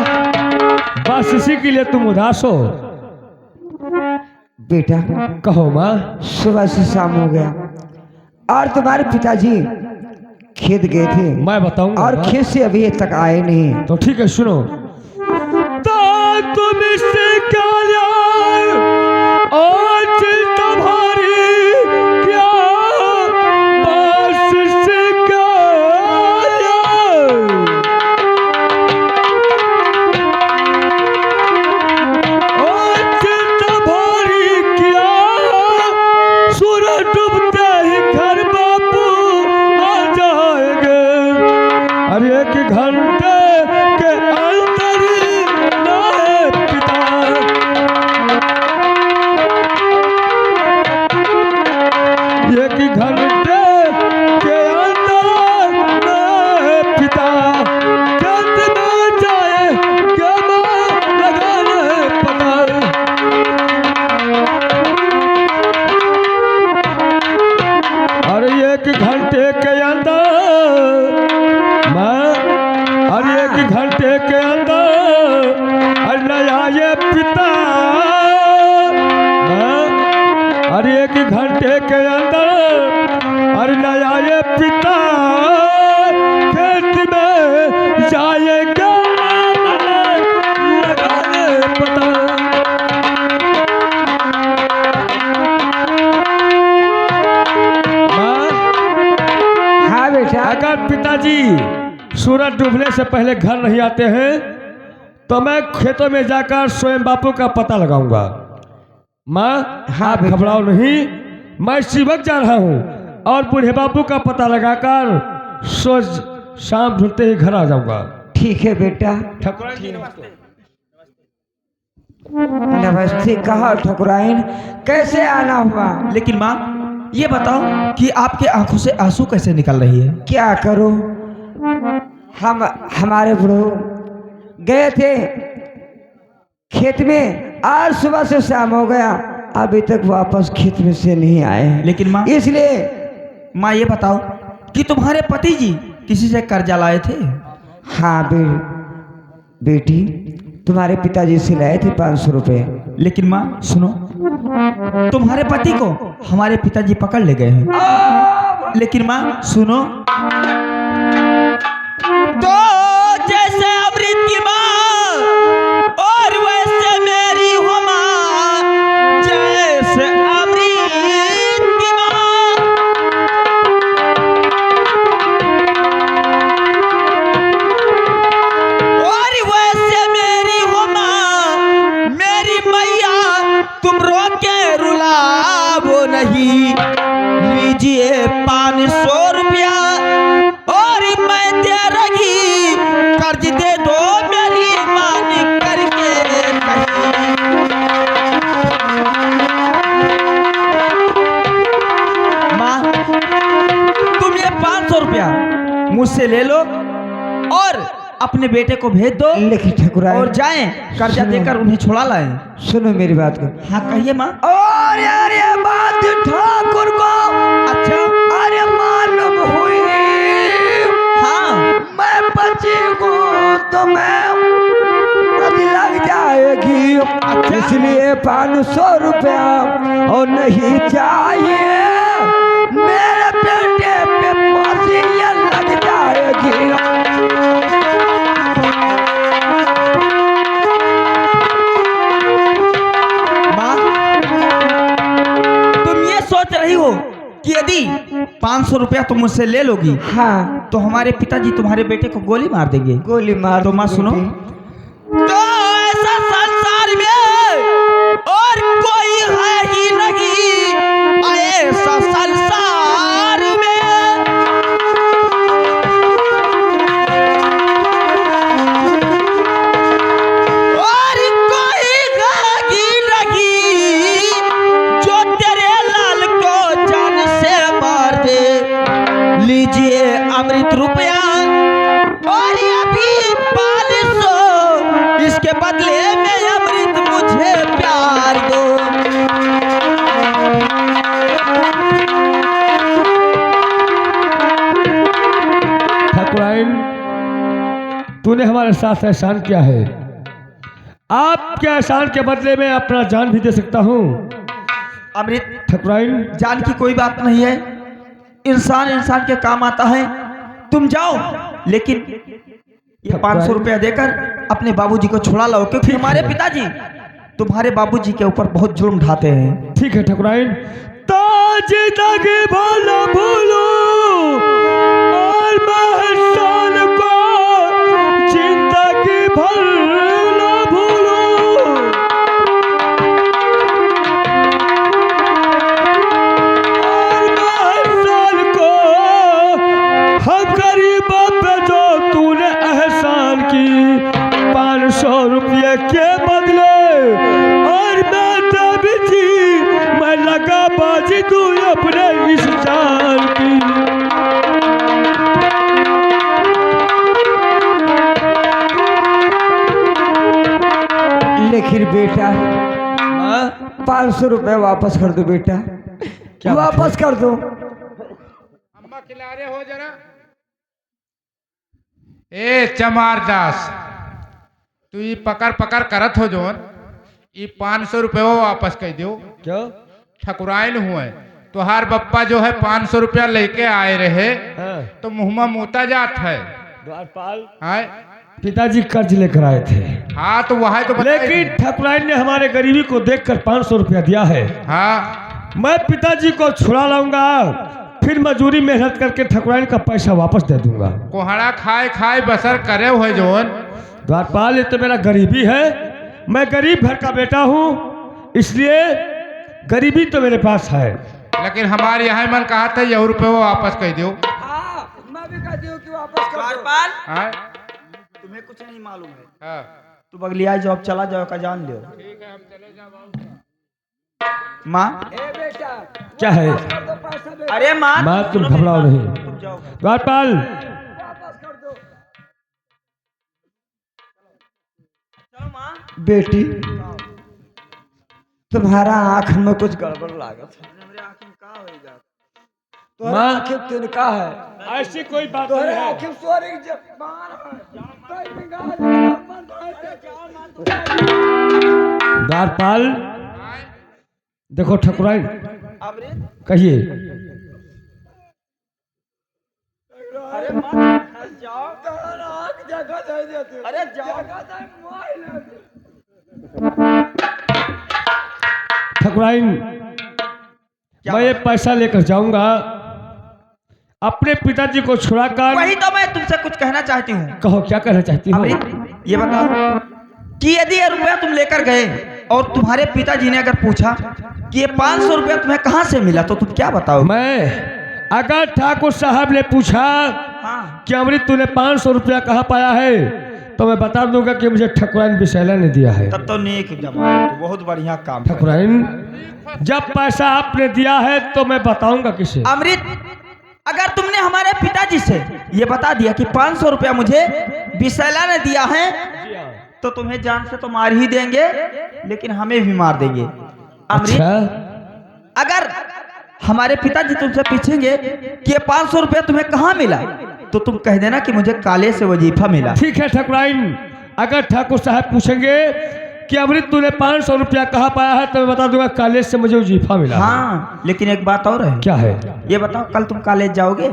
बस बस इसी के लिए तुम उदास हो? बेटा कहो माँ। सुबह से शाम हो गया और तुम्हारे पिताजी खेत गए थे मैं बताऊंगा और माँ। खेत से अभी तक आए नहीं। तो ठीक है सुनो। तुम इससे क्या यार और चिंता भारी क्या बस इससे क्या यार। और चिंता भारी क्या सूरज डूबते ही घर बापू आ जाएंगे। अरे एक घंटे के अंदर ना पिता। एक घंटे के अंदर ना पिता। जल्द में जाए क्या लगाने पता। और एक घंटे के अंदर और एक घंटे के अंदर और नया ये पिता। और एक घंटे के अंदर और नया ये पिता खेत में जाएगा लगाने पता। हाँ बेटा। अगर पिताजी सूरज डूबने से पहले घर नहीं आते हैं तो मैं खेतों में जाकर स्वयं बापू का पता लगाऊंगा। माँ हाँ आप बेटा। घबराओ नहीं, मैं इसी वक्त जा रहा हूँ और बूढ़े बापू का पता लगाकर सोच शाम ढूंढते ही घर आ जाऊंगा। ठीक है बेटा। ठकुराइन जी नमस्ते। नमस्ते। कहा ठकुराइन कैसे आना हुआ? लेकिन माँ ये बताओ कि आपके आंखों से आंसू कैसे निकल रही है? क्या करूं? हमारे बुढ़ो गए थे खेत में और सुबह से शाम हो गया अभी तक वापस खेत में से नहीं आए हैं। लेकिन माँ इसलिए माँ ये बताओ कि तुम्हारे पति जी किसी से कर्जा लाए थे? हाँ बेटी तुम्हारे पिताजी से लाए थे 500 रुपये। लेकिन माँ सुनो, तुम्हारे पति को हमारे पिताजी पकड़ ले गए हैं। लेकिन माँ सुनो, तो जैसे अमृत की माँ और वैसे मेरी हो माँ। जैसे अमृत की माँ और वैसे मेरी हो माँ। मेरी मैया तुम रो के रुलाओ नहीं। लीजिए 500 रुपया और मैं दे रही। कर्ज दे दो मेरी मान करके माँ तुम ये 500 रुपया मुझसे ले लो और अपने बेटे को भेज दो लेकिन ठकुराइन और जाएं कर्जा सुनो। देकर उन्हें छुड़ा लाएं। सुनो मेरी बात को। हाँ कहिए माँ। और यार ये बात ठाकुर को अच्छा अरे मालूम हुई। हाँ मैं बची हूँ तो मैं मुझे लग जाएगी। अच्छा। इसलिए 500 रुपया और नहीं चाहिए। मेरे बेटे पे फांसी लग जाएगी। माँ तुम ये सोच रही हो कि यदि 500 रुपया तुम मुझसे ले लोगी हाँ तो हमारे पिताजी तुम्हारे बेटे को गोली मार देंगे। गोली मार तो माँ दो सुनो, बेटी। तो ऐसा संसार में और कोई है ही नहीं। ऐसा संसार में और कोई है ही नहीं जो तेरे लाल को जान से मार दे। लीजिए अमृत रुपया और अभी 500 इसके बदले में अमृत मुझे प्यार दो। ठकुराइन तूने हमारे साथ एहसान किया है। आपके एहसान के बदले में अपना जान भी दे सकता हूँ। अमृत, ठकुराइन, जान की कोई बात नहीं है, इंसान इंसान के काम आता है। तुम जाओ, लेकिन ये 500 रुपया देकर अपने बाबूजी को छुड़ा लाओ, क्योंकि हमारे पिताजी तुम्हारे बाबूजी के ऊपर बहुत जुर्म ढाते हैं। ठीक है ठकुराइन। ताज तक भला भूलो और महसान को जिंदगी भर न भूलो। और महसान को हम गरीबों पे जो तूने एहसान की 500 रुपये के बदले, और मैं तब जी मैं लगा बाजी तू अपने इस जान की। लेकिन बेटा 500 रुपये वापस कर दो बेटा, वापस कर दो। अम्मा किनारे हो जरा। ए चमारदास, तू ये पकड़ पकड़ करत हो जोन, ये 500 रुपये वापस कह दो। क्यों? ठकुराइन हुए तुहार बप्पा जो है 500 रुपया लेके आए रहे, हाँ। तो मुँहमा मोता जात है। द्वारपाल, हाय पिताजी कर्ज लेकर आए थे, हाँ तो वह तो बताइए। लेकिन ठकुराइन ने हमारे गरीबी को देखकर 500 रुपया दिया है। हाँ मैं पिताजी को छुड़ा लाऊंगा, फिर मजूरी मेहनत करके ठकुराइन का पैसा वापस दे दूंगा। कोहड़ा खाए खाए बसर करे हुए जोन। द्वारपाल, ये तो मेरा गरीबी है, मैं गरीब घर का बेटा हूँ, इसलिए गरीबी तो मेरे पास है। लेकिन हमारे यहाँ मन कहा था यह रुपये वापस कह दो। मैं भी कहती हूँ कि वापस कर दो। द्वारपाल, हाँ तुम्हें कुछ नहीं मालूम है, हाँ तू बगलिया जाओ, चला जाओ का जान लो। ठीक है, हम चले जाओ। माँ, ए बेटा, क्या है? कर दो पैसा बेटा, अरे माँ, माँ, तुम सुनो घबराओ मेरी नहीं। बात, तुम जाओ। द्वारपाल, वापस कर दो। चलो माँ। बेटी, तुम्हारा आँख में कुछ गड़बड़ लागत है। मेरे आँख में का होएगा? तुम्हारा माँ। आँखें तिनका है, ऐसी कोई बात तुम्हारे नहीं है। आँखें सोरी जबान है। कोई निगाह नहीं, मन द्वारपाल, देखो ठकुराइन, अमृत, कहिए। अरे माँ, जाओ। आँख जगह दे देते हो। अरे जाओ। जगह दे, मोह लेते। ठकुराइन, मैं ये पैसा लेकर जाऊंगा, अपने पिताजी को छुड़ाकर। वही तो मैं तुमसे कुछ कहना चाहती हूँ। कहो, क्या कहना चाहती हो? अमृत, ये बताओ कि यदि ये रुपया तुम लेकर गए और तुम्हारे पिताजी ने अगर पूछा कि ये 500 रुपया तुम्हें कहाँ से मिला, तो तुम क्या बताओ? मैं अगर ठाकुर साहब ने पूछा हाँ, कि अमृत तूने 500 रुपया कहाँ पाया है, तो मैं बता दूंगा कि मुझे ठकुराइन विशैला ने दिया है। तब तो नेक जमात, तो बहुत बढ़िया काम है। ठकुराइन, जब पैसा आपने दिया है तो मैं बताऊंगा किसे। अमृत, अगर तुमने हमारे पिताजी से ये बता दिया कि 500 रुपया मुझे विशैला ने दिया है, तो तुम्हें जान से तो मार ही देंगे, लेकिन हमें भी मार देंगे। अमृत, अच्छा, अगर हमारे पिताजी तुमसे पूछेंगे कि ये 500 रुपया तुम्हें कहाँ मिला, तो तुम कह देना कि मुझे काले से वजीफा मिला। ठीक है ठकुराइन, अगर ठाकुर साहब पूछेंगे कि अमृत तूने 500 रुपया कहाँ पाया है, तो मैं बता दूंगा कॉलेज से मुझे वजीफा मिला। हाँ, लेकिन एक बात और है। क्या है? ये बताओ, कल तुम कॉलेज जाओगे?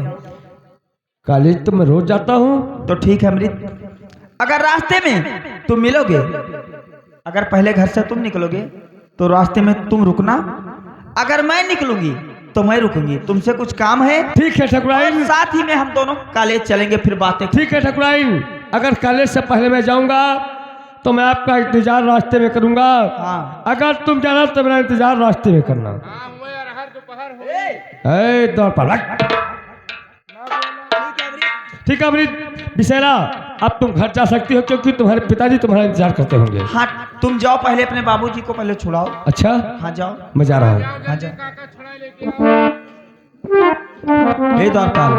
कॉलेज तो मैं रोज जाता हूँ। तो ठीक है अमृत, अगर रास्ते में तुम मिलोगे, अगर पहले घर से तुम निकलोगे तो रास्ते में तुम रुकना, अगर मैं निकलूंगी तो मैं रुकूंगी। तुमसे कुछ काम है। ठीक है ठकुराइन, साथ ही में हम दोनों कॉलेज चलेंगे, फिर बातें। ठीक है ठकुराइन, अगर कॉलेज से पहले मैं जाऊंगा तो मैं आपका इंतजार रास्ते में करूंगा। हाँ, अगर तुम जाना तो मेरा इंतजार रास्ते में करना। हाँ हुए अरहर दोपहर हो। ए दौड़ पर लग। ठीक है अमृत विशैला, अब तुम घर जा सकती हो, क्योंकि तुम्हारे पिताजी तुम्हारा इंतजार करते होंगे। हाँ, तुम जाओ, पहले अपने बाबूजी को पहले छुड़ाओ। अच्छा, हाँ जाओ। मैं जा रहा हूँ। हाँ जाओ। काका छुड़ा लेके हे द्वारपाल,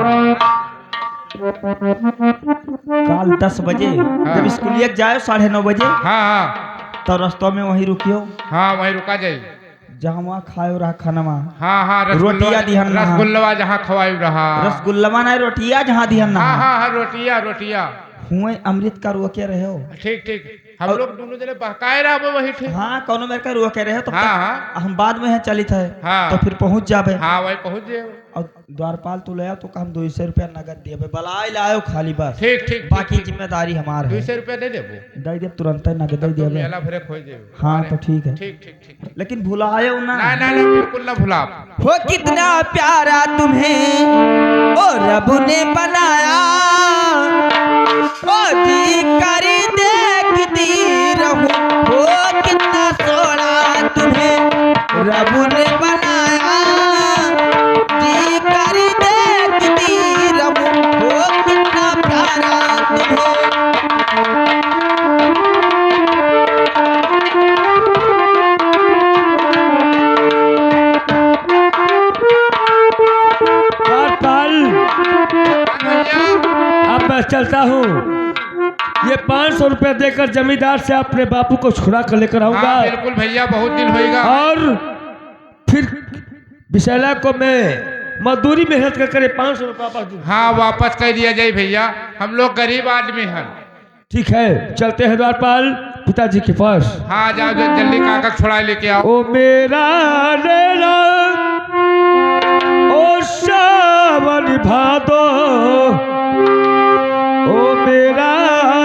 कल 10 बजे जब स्कूलिया जाए 9:30 बजे, हाँ हाँ तो रास्तों में वहीं रुकियो, हाँ वहीं रुका जाए। जहाँ वहाँ खाए रहा खाना वहाँ। हाँ हाँ रोटियां दिहन ना। रसगुल्लवा जहाँ खवाई रहा। रसगुल्ला नहीं, रोटियां जहाँ दिहन ना। हाँ हाँ हाँ रोटिया रोटिया। हुए अमृत का रोके रहे हो। ठीक ठीक, हम लोग दोनों जने बहकाए रहा वही थे। हाँ कौनो मेरे का रुआ कह रहे हो तो हाँ, हम बाद में है चलित है हाँ। तो फिर पहुंच जाबे। हाँ वही पहुंच जाए। और द्वारपाल तू ले आओ तो हम 200 रुपया नगद दिए बलाई लाओ खाली बस। ठीक ठीक बाकी जिम्मेदारी हमार है। 200 रुपया दे देबो। दे दे तुरंत नगद दे तो दिए। मेला भरे खोज दे। हाँ तो ठीक है। ठीक ठीक ठीक। लेकिन भुलायो ना। ना ना ना बिल्कुल ना भुला। हो कितना प्यारा तुम्हें ओ रब ने बनाया, ओ जी कर देखती रहूं। हो कितना सोना तुम्हें रब ने बनाया, जी कर देखती रहूं। हो कितना प्यारा तुम्हें। अब मैं चलता हूँ। ये 500 रुपया देकर जमींदार से अपने बापू को छुड़ा कर लेकर आऊंगा। हाँ, बिल्कुल भैया बहुत दिन होएगा। और फिर विशाला को मैं मजदूरी मेहनत कर करे 500 रुपया वापस दूंगा। हाँ वापस कर दिया जाए भैया, हम लोग गरीब आदमी हैं। ठीक है चलते हैं द्वारपाल पिताजी के पास। हाँ जाओ जल्दी कागज छुड़ा लेके आओ। ओ मेरा नैना ओ सावन भादो, ओ मेरा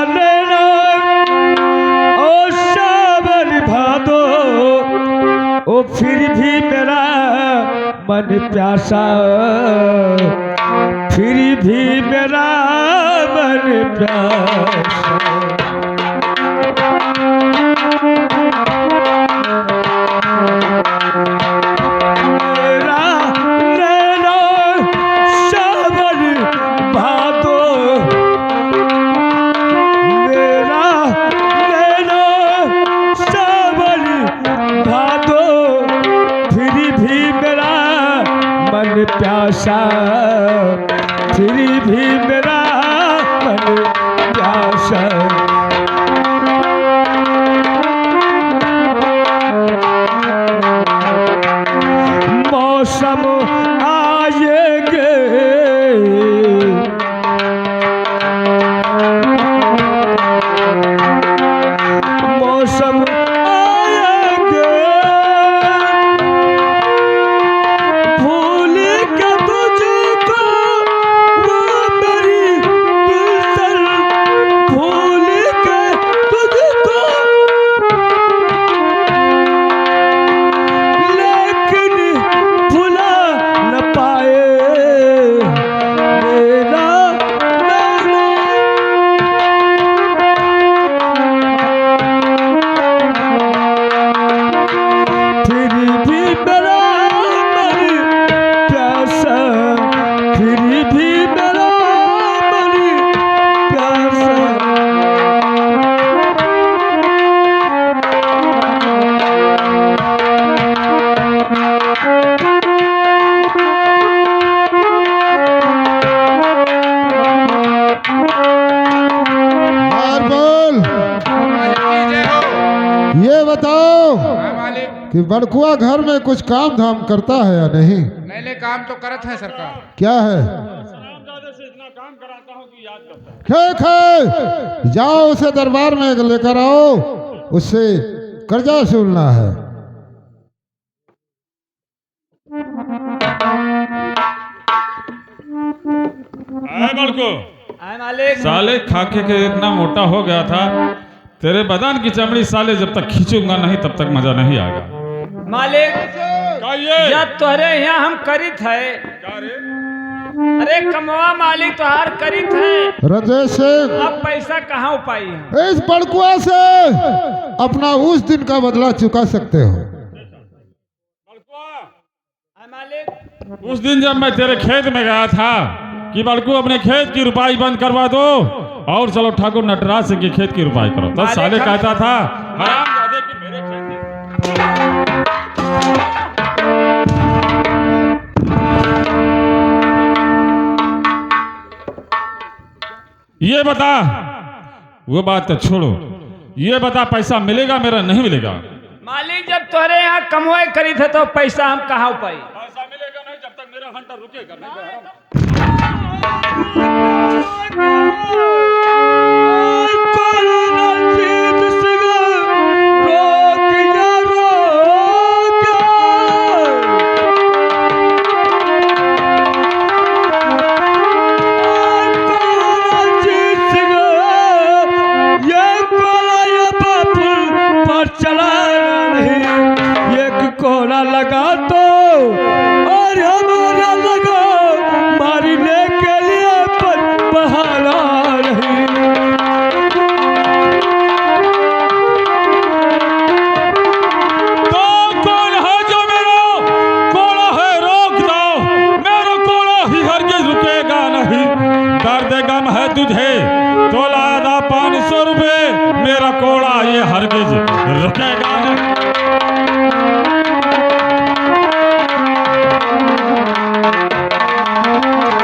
नैना ओ सावन भादो, ओ फिर भी मेरा मन प्यासा, फिर भी मेरा मन प्यासा। प्यासा फिर भी मेरा मन प्यासा। मौसम आएंगे मौसम आएंगे, भूल के तुझको वो मेरी गुलशन, भूल के तुझको लेकिन भुला न पाए मेरा नैना। फिर भी मेरा मन प्यासा, फिर भी मेरा मन प्यासा। और बोल, मालिक की जय हो। ये बताओ हाँ मालिक। कि बड़कुआ घर में कुछ काम धाम करता है या नहीं? नए नए काम तो करत है सरकार। क्या है? से इतना काम कराता हूँ कि याद करता है। ठीक है, जाओ उसे दरबार में लेकर आओ, उससे कर्जा सुनना है। आए बड़को, आए मालिक। साले खाके के इतना मोटा हो गया था, तेरे बदन की चमड़ी साले जब तक खींचूंगा नहीं तब तक मजा नहीं आएगा। मालिक ये जब तोहरे यहाँ हम करित है, क्या रे? अरे कमवा मालिक तोहार करित है, राजेश सिंह, अब पैसा कहाँ उपाई है? इस बड़कुआ से अपना उस दिन का बदला चुका सकते हो। आए मालिक। उस दिन जब मैं तेरे खेत में गया था कि बड़कू अपने खेत की रुपाई बंद करवा दो और चलो ठाकुर नटराज सिंह के खेत की रुपाई करो, तब साले कहता था हरामजादे कि मेरे खेत की। ये बता, वो बात तो छोड़ो, ये बता पैसा मिलेगा मेरा नहीं मिलेगा? मालिक जब तोहरे यहाँ कमवाई करी थे तो पैसा हम कहाँ उपाई? पैसा मिलेगा नहीं जब तक मेरा हंटर रुकेगा नहीं। जीत से 500 रुपए मेरा कोड़ा ये हरगिज रुकेगा नहीं।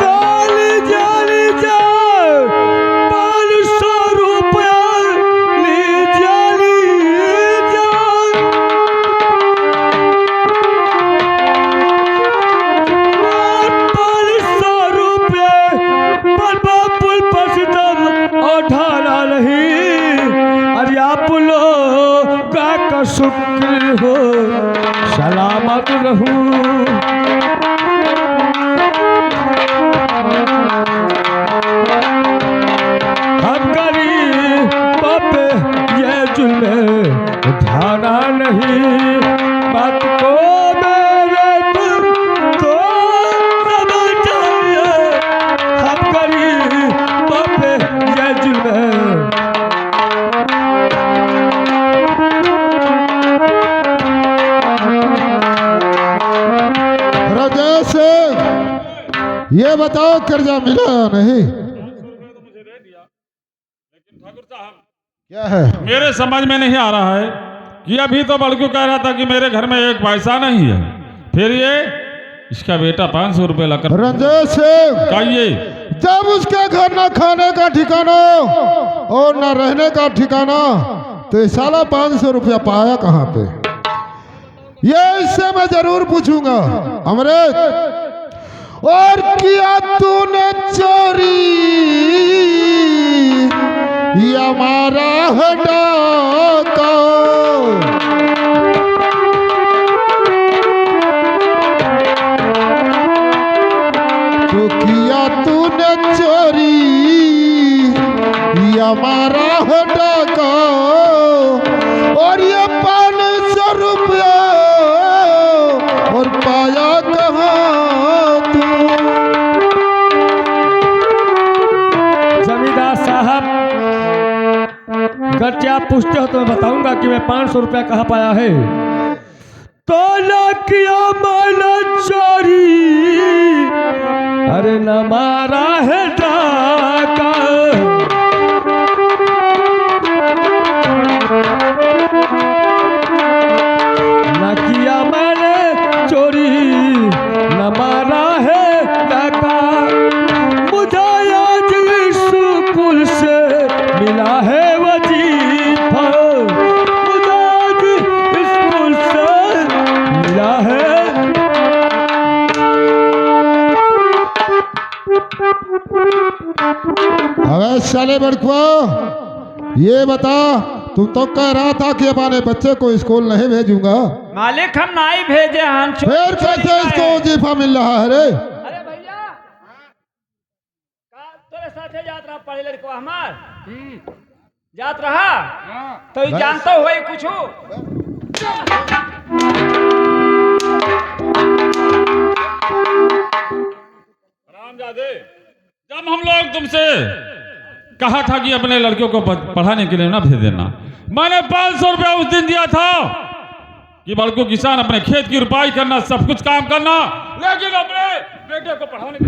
जाली जाली जा 500 रुपया ले जाली जा 500 रुपये बलबा पुल पर सितम और ढाला नहीं। अरे आप लोग का शुक्र हो सलामत रहूं। हम गरीब पे ये जुल्म ढाना नहीं। बात को मेरे तुम तो समझ जाइए। हम गरीब पे ये जुल्म राजेश ये बताओ कर्जा मिला या नहीं? क्या है? मेरे समझ में नहीं आ रहा है कि अभी तो बल्कि कह रहा था कि मेरे घर में एक पैसा नहीं है, फिर ये इसका बेटा 500 रुपये लाकर रंजेश कहिए। जब उसके घर न खाने का ठिकाना और न रहने का ठिकाना, तो ये साला 500 रुपया पाया कहाँ पे? ये इससे मैं जरूर पूछूंगा। अमृत, और किया तूने चोरी ये हमारा है डाका। तो किया तूने चोरी ये हमारा है डाका। और ये 500 रुपया और पाया कहाँ तू? जमींदार साहब, अगर आप पूछते हो तो मैं बताऊंगा कि मैं 500 रुपया कहाँ पाया है। तो ना किया मैंने चोरी, अरे न मारा है डाका। न किया मैंने चोरी, न मारा है डाका। मुझे आज स्कूल से मिला है वजीफा। मुझे आज स्कूल से मिला है। अबे साले बड़कुआ, ये बता, तू तो कह रहा था कि अपने बच्चे को स्कूल नहीं भेजूंगा, मालिक हम नहीं भेजे हम फिर कैसे इसको वजीफा मिल रहा है रे? अरे भैया का तोरे साथे जात रहा पढ़े लड़को हमार जात रहा तो ई जानता हुआ कुछ रामजादे, जब हम लोग तुमसे कहा था कि अपने लड़कियों को पढ़ाने के लिए ना भेज देना, मैंने 500 रुपया उस दिन दिया था कि बल्कि किसान अपने खेत की रुपाई करना, सब कुछ काम करना, लेकिन अपने बेटे को पढ़ाने के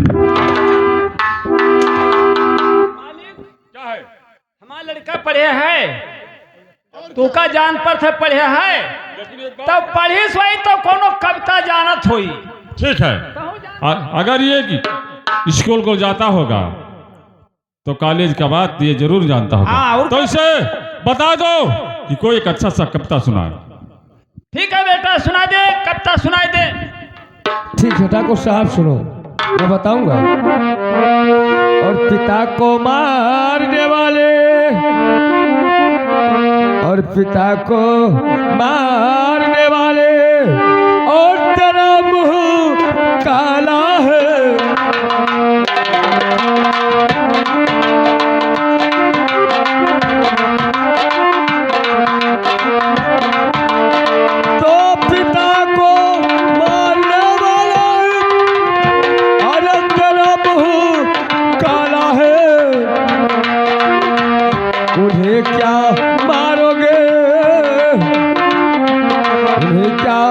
मालिक क्या है? हमारा लड़का पढ़े है तू का जान पर थे पढ़े है तब पढ़ी सोई तो कोनो कविता जानत होई। ठीक है, अगर ये कि स्कूल को जाता होगा तो कॉलेज का बात ये जरूर जानता होगा। हाँ, तो इसे बता दो कि कोई एक अच्छा सा कविता सुनाए। ठीक है बेटा सुना दे, कविता सुनाई दे। ठीक है ठाकुर साहब, सुनो मैं बताऊंगा। और पिता को मारने वाले, और पिता को मारने वाले, और तेरा मुंह काला है। तो पिता को मारने वाला, और तेरा मुंह काला है। उन्हें क्या मारोगे, उन्हें क्या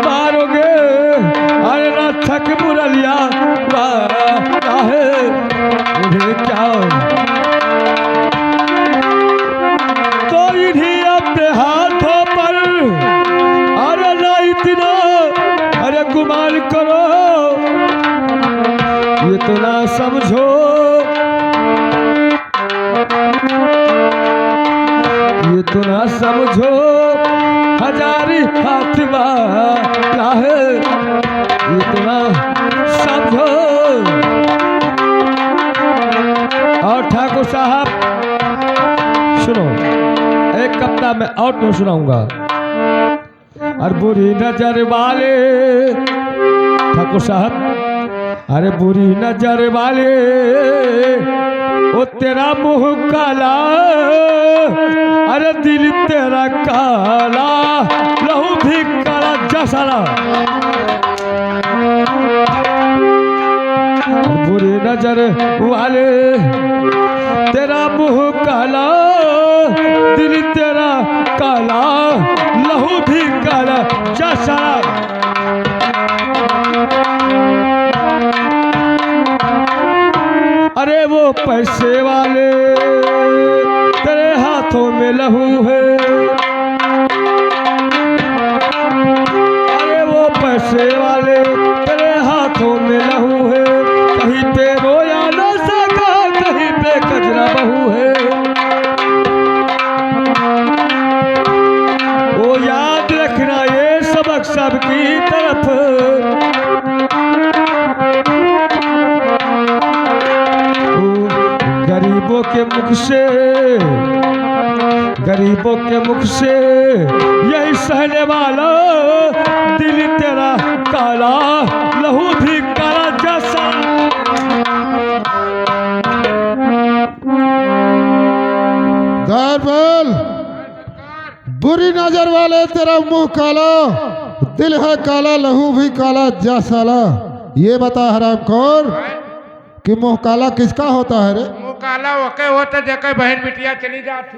मारोगे? अरे रक्षक मुरलिया मारा है। उन्हें क्या गुमान करो, ये तो ना समझो, ये तो ना समझो हजारी हाथ वाला है, ये तो ना समझो। और ठाकुर साहब सुनो, एक कविता में और तो सुनाऊंगा। और बुरी नजर वाले ठाकुर साहब, अरे बुरी नजर वाले ओ तेरा मुंह काला, अरे दिल तेरा काला, लहू भी काला जसाला। बुरी नजर वाले तेरा मुंह काला, दिल तेरा काला, लहू भी काला जसाला। अरे वो पैसे वाले तेरे हाथों में लहू है, अरे वो पैसे वाले तेरे हाथों में लहू है, कहीं पे रोया न सका, कहीं पे कजरा बहू है। वो याद रखना ये सबक सबकी तरफ, गरीबों के मुख से, गरीबों के मुख से यही सहने वाला, दिल तेरा काला, लहू भी काला जैसा। बोल, बुरी नजर वाले तेरा मुंह काला, दिल है काला, लहू भी काला जा साला। ये बता हरामखोर कि मुंह काला किसका होता है रे? मुंह काला ओके होता जेकर बहन बिटिया चली जाती।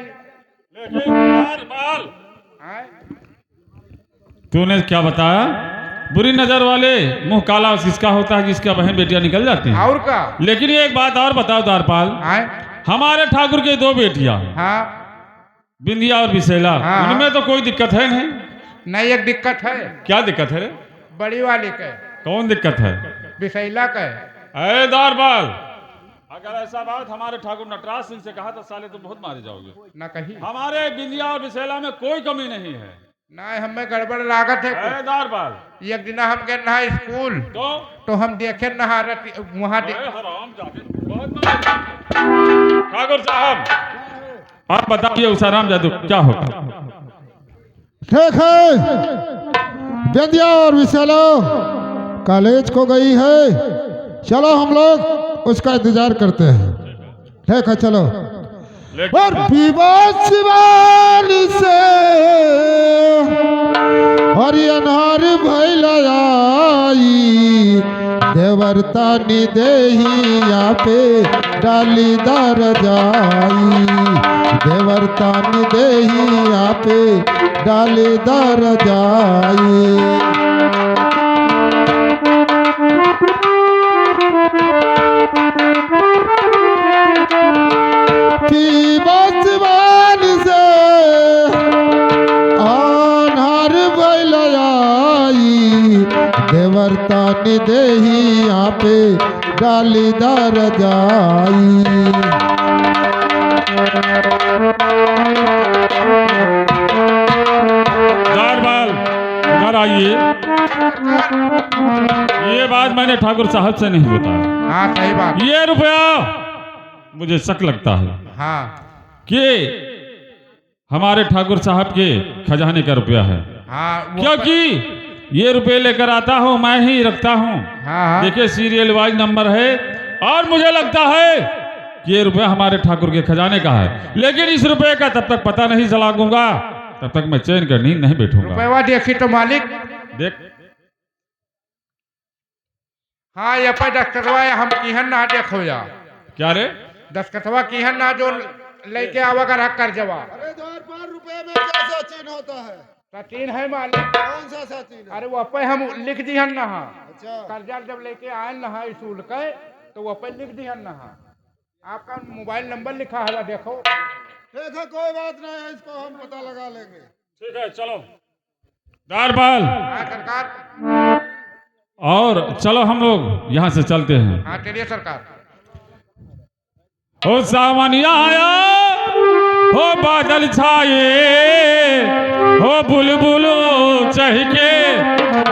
हैं? तूने क्या बताया? बुरी नजर वाले मुंह काला किसका होता है, जिसका बहन बेटियां निकल जाती हैं। और का? लेकिन एक बात और बताओ द्वारपाल, हैं? हमारे ठाकुर के दो बेटियां, हाँ बिंदिया और विशेला, हाँ। उनमें तो कोई दिक्कत है नहीं। नहीं, एक दिक्कत है। क्या दिक्कत है रे? बड़ी वाली के, कौन दिक्कत है? बिसैला के। अरे द्वारपाल, अगर ऐसा बात हमारे ठाकुर नटराज सिंह से कहा तो साले तुम बहुत मारे जाओगे। ना कही हमारे बिंदिया और विशेला में कोई कमी नहीं है। ना हमें गड़बड़ लागत है। अरे द्वारपाल, एक दिन हम गए नहा स्कूल, तो हम देखे नहा वहाँ ठाकुर साहब आप बताइए उस आराम जादू क्या होगा? ठीक है, बेदिया और विशालो कॉलेज को गई है, चलो हम लोग उसका इंतजार करते हैं। ठीक है चलो। और विवाह शिवानी से हरियनहर भैलाई, देवरता निदेहिया पे डाली दर जाई, देवरता निदेहिया पे डाली दर जाई। से आनहर भैलाई, देवरता निदेहिया पे डाली दर जाई। द्वारपाल इधर आइए, ये बात मैंने ठाकुर साहब से नहीं बताया। हाँ सही बात। ये रुपया मुझे शक लगता है हाँ कि हमारे ठाकुर साहब के खजाने का रुपया है। हाँ क्योंकि ये रुपए लेकर आता हूँ, मैं ही रखता हूँ। हाँ देखिए सीरियल वाइज नंबर है, और मुझे लगता है कि ये रुपया हमारे ठाकुर के खजाने का है। लेकिन इस रुपये का तब तक पता नहीं चलाऊंगा, तब तक मैं चैन कर नींद नहीं बैठूंगा। रुपया देखी तो मालिक। देख हाँ ये पे डॉक्टरवा हम किहन ना देखो या क्या रे? दस्खतवा किहन ना जो लेके आवा कर हक कर जवा। अरे 2 रुपए में क्या सचिन होता है? सचिन है मालिक। कौन सा सचिन है? अरे वो पे हम लिख दिहन ना। अच्छा कर्जा जब लेके आए ना स्कूल के, तो वो पे लिख दिहन ना। आपका मोबाइल नंबर लिखा है, देखो। ठीक है, कोई बात नहीं है, इसको हम पता लगा लेंगे। ठीक है चलो। द्वारपाल हाँ सरकार। और चलो हम लोग यहाँ से चलते हैं। हाँ चलिए सरकार। ओ सावनिया आया, हो बादल छाए, हो बुलबुल चहके,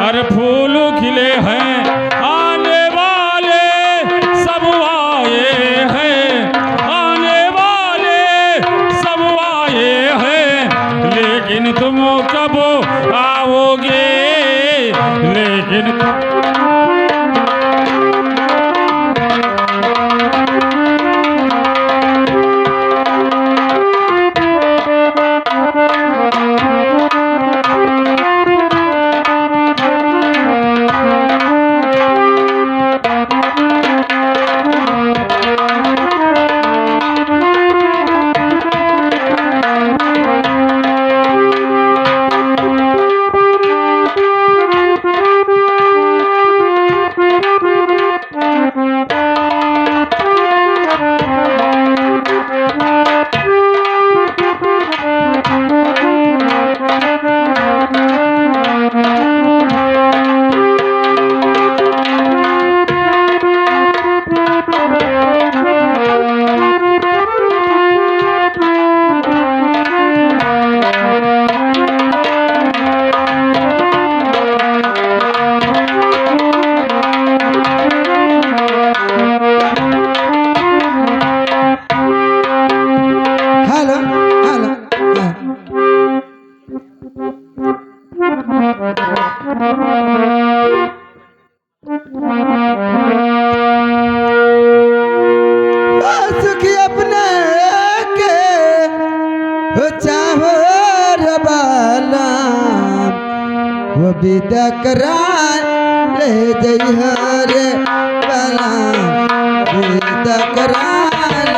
अरे फूल खिले हैं, आने वाले सब आए हैं, आने वाले सब आए हैं, लेकिन तुम कब आओगे, लेकिन हेलो हेलो सुखी अपने के हो चाहो रबाला वो विदा करा ले जइहा रे बाला विदा करा ले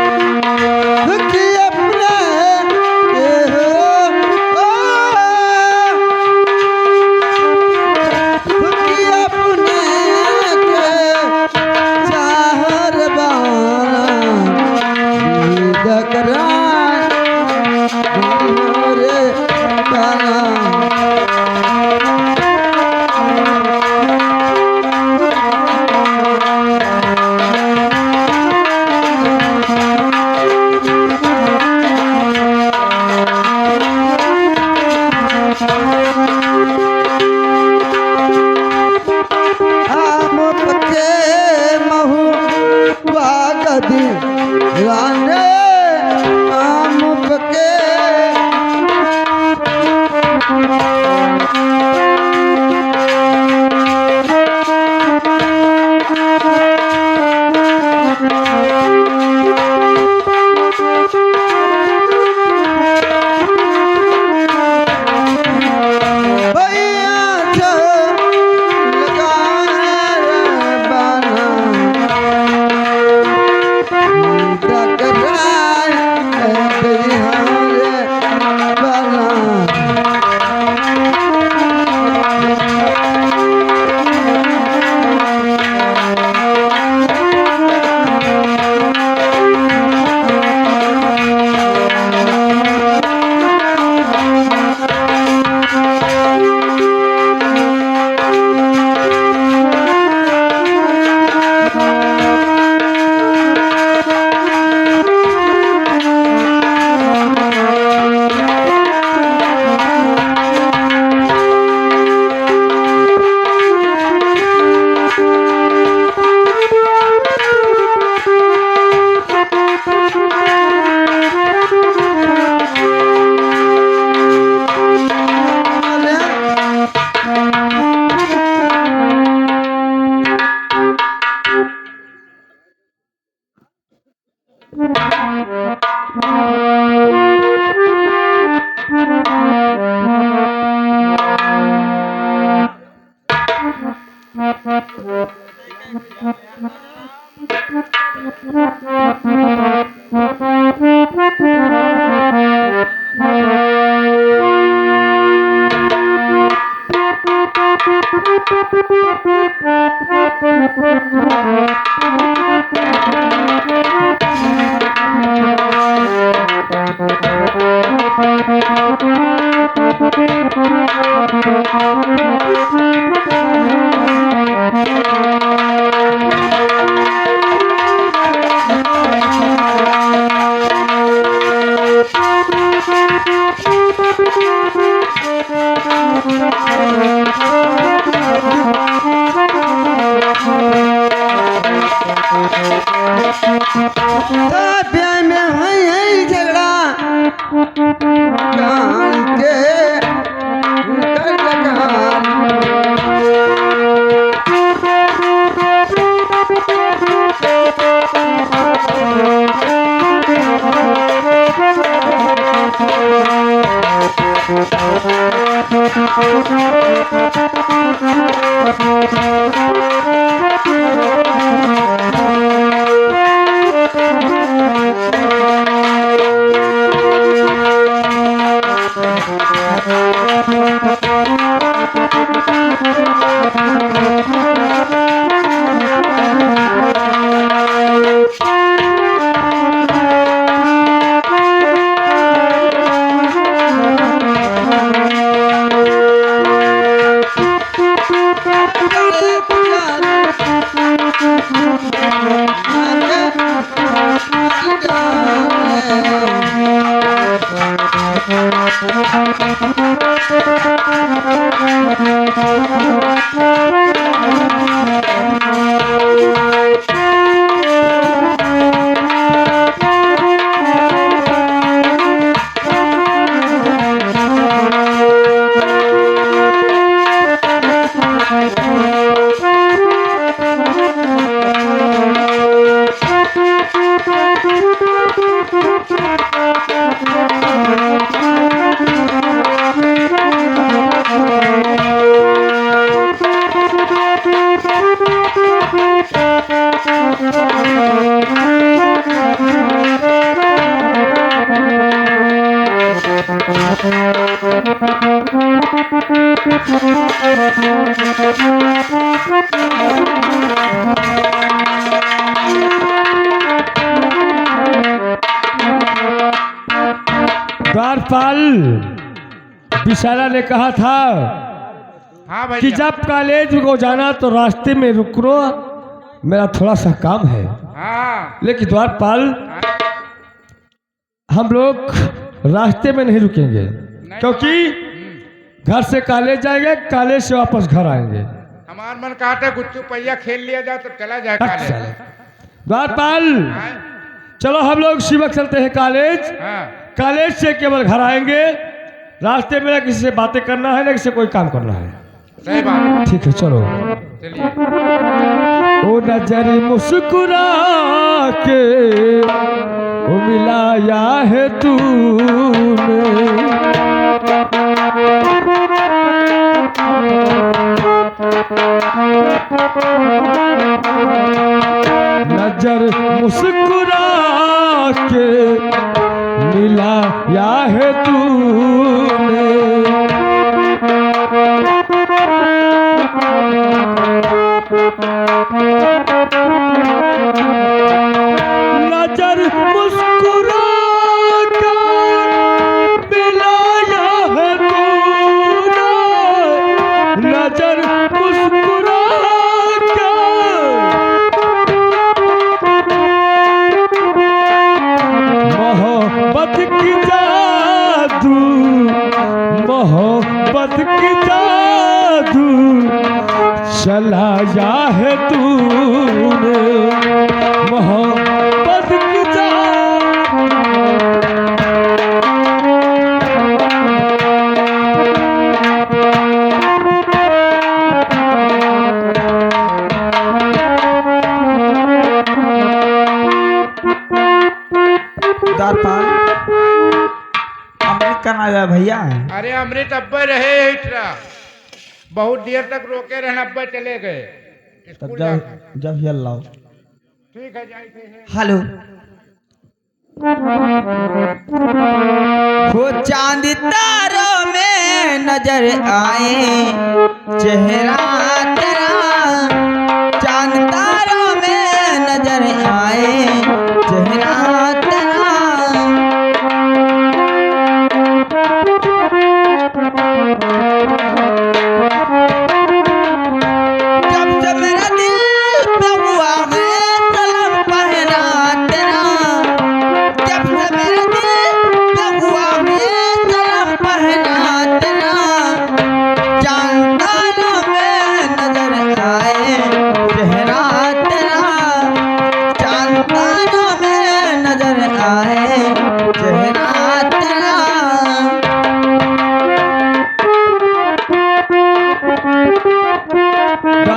सुखी अपने के हो सुखी अपने के चाहर बाला दकरा रे बाला आम पके महू वागदी राने आम पके भैया छो लगा रे बाना डकराए बिहारे बाना Thank you. प्यार में है झगड़ा कान के कर लगा। द्वारपाल विशाला ने कहा था हाँ कि भैया। जब कॉलेज को जाना तो रास्ते में रुको, मेरा थोड़ा सा काम है। हाँ लेकिन द्वारपाल हम लोग रास्ते में नहीं रुकेंगे, क्योंकि घर से कॉलेज जाएंगे, कॉलेज से वापस घर आएंगे। हमार मन कहते गुच्चू पहिया खेल लिया जाए तो चला जाए कॉलेज। द्वारपाल हाँ, चलो हम लोग शिवक चलते हैं कॉलेज। हाँ, कॉलेज से केवल घर आएंगे, रास्ते में ना किसी से बातें करना है ना किसी से कोई काम करना है। सही बात। ठीक है चलो। चलिए। ओ नजर मुस्कुरा के ओ मिलाया है तूने, नजर मुस्कुरा के मिलाया है तूने, नजर मुस्कुरा कर मिलाया है तूने, नजर मुस्कुरा मोहब्बत की जादू, मोहब्बत की जादू चलाया है तूने, मोहब्बत की द्वारपाल अमृत करना है भैया। अरे अमृत अब्बे रहे इतना बहुत देर तक रोके रहना, अब्बे चले गए तब स्कूल जब जाकर। जब ये लाओ। ठीक है जाते हैं। हेलो। वो चांद तारों में नजर आए, चेहरा तेरा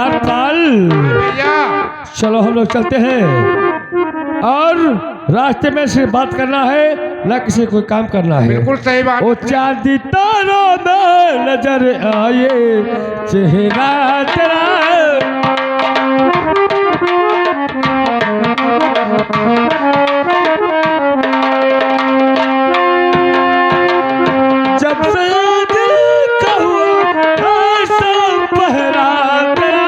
द्वारपाल भैया चलो हम लोग चलते हैं और रास्ते में से बात करना है ना किसी कोई काम करना है। बिल्कुल सही बात। ओ चांदी तारों में नजर आए चेहरा तेरा जब से दिल का हुआ ऐसा पहरा तेरा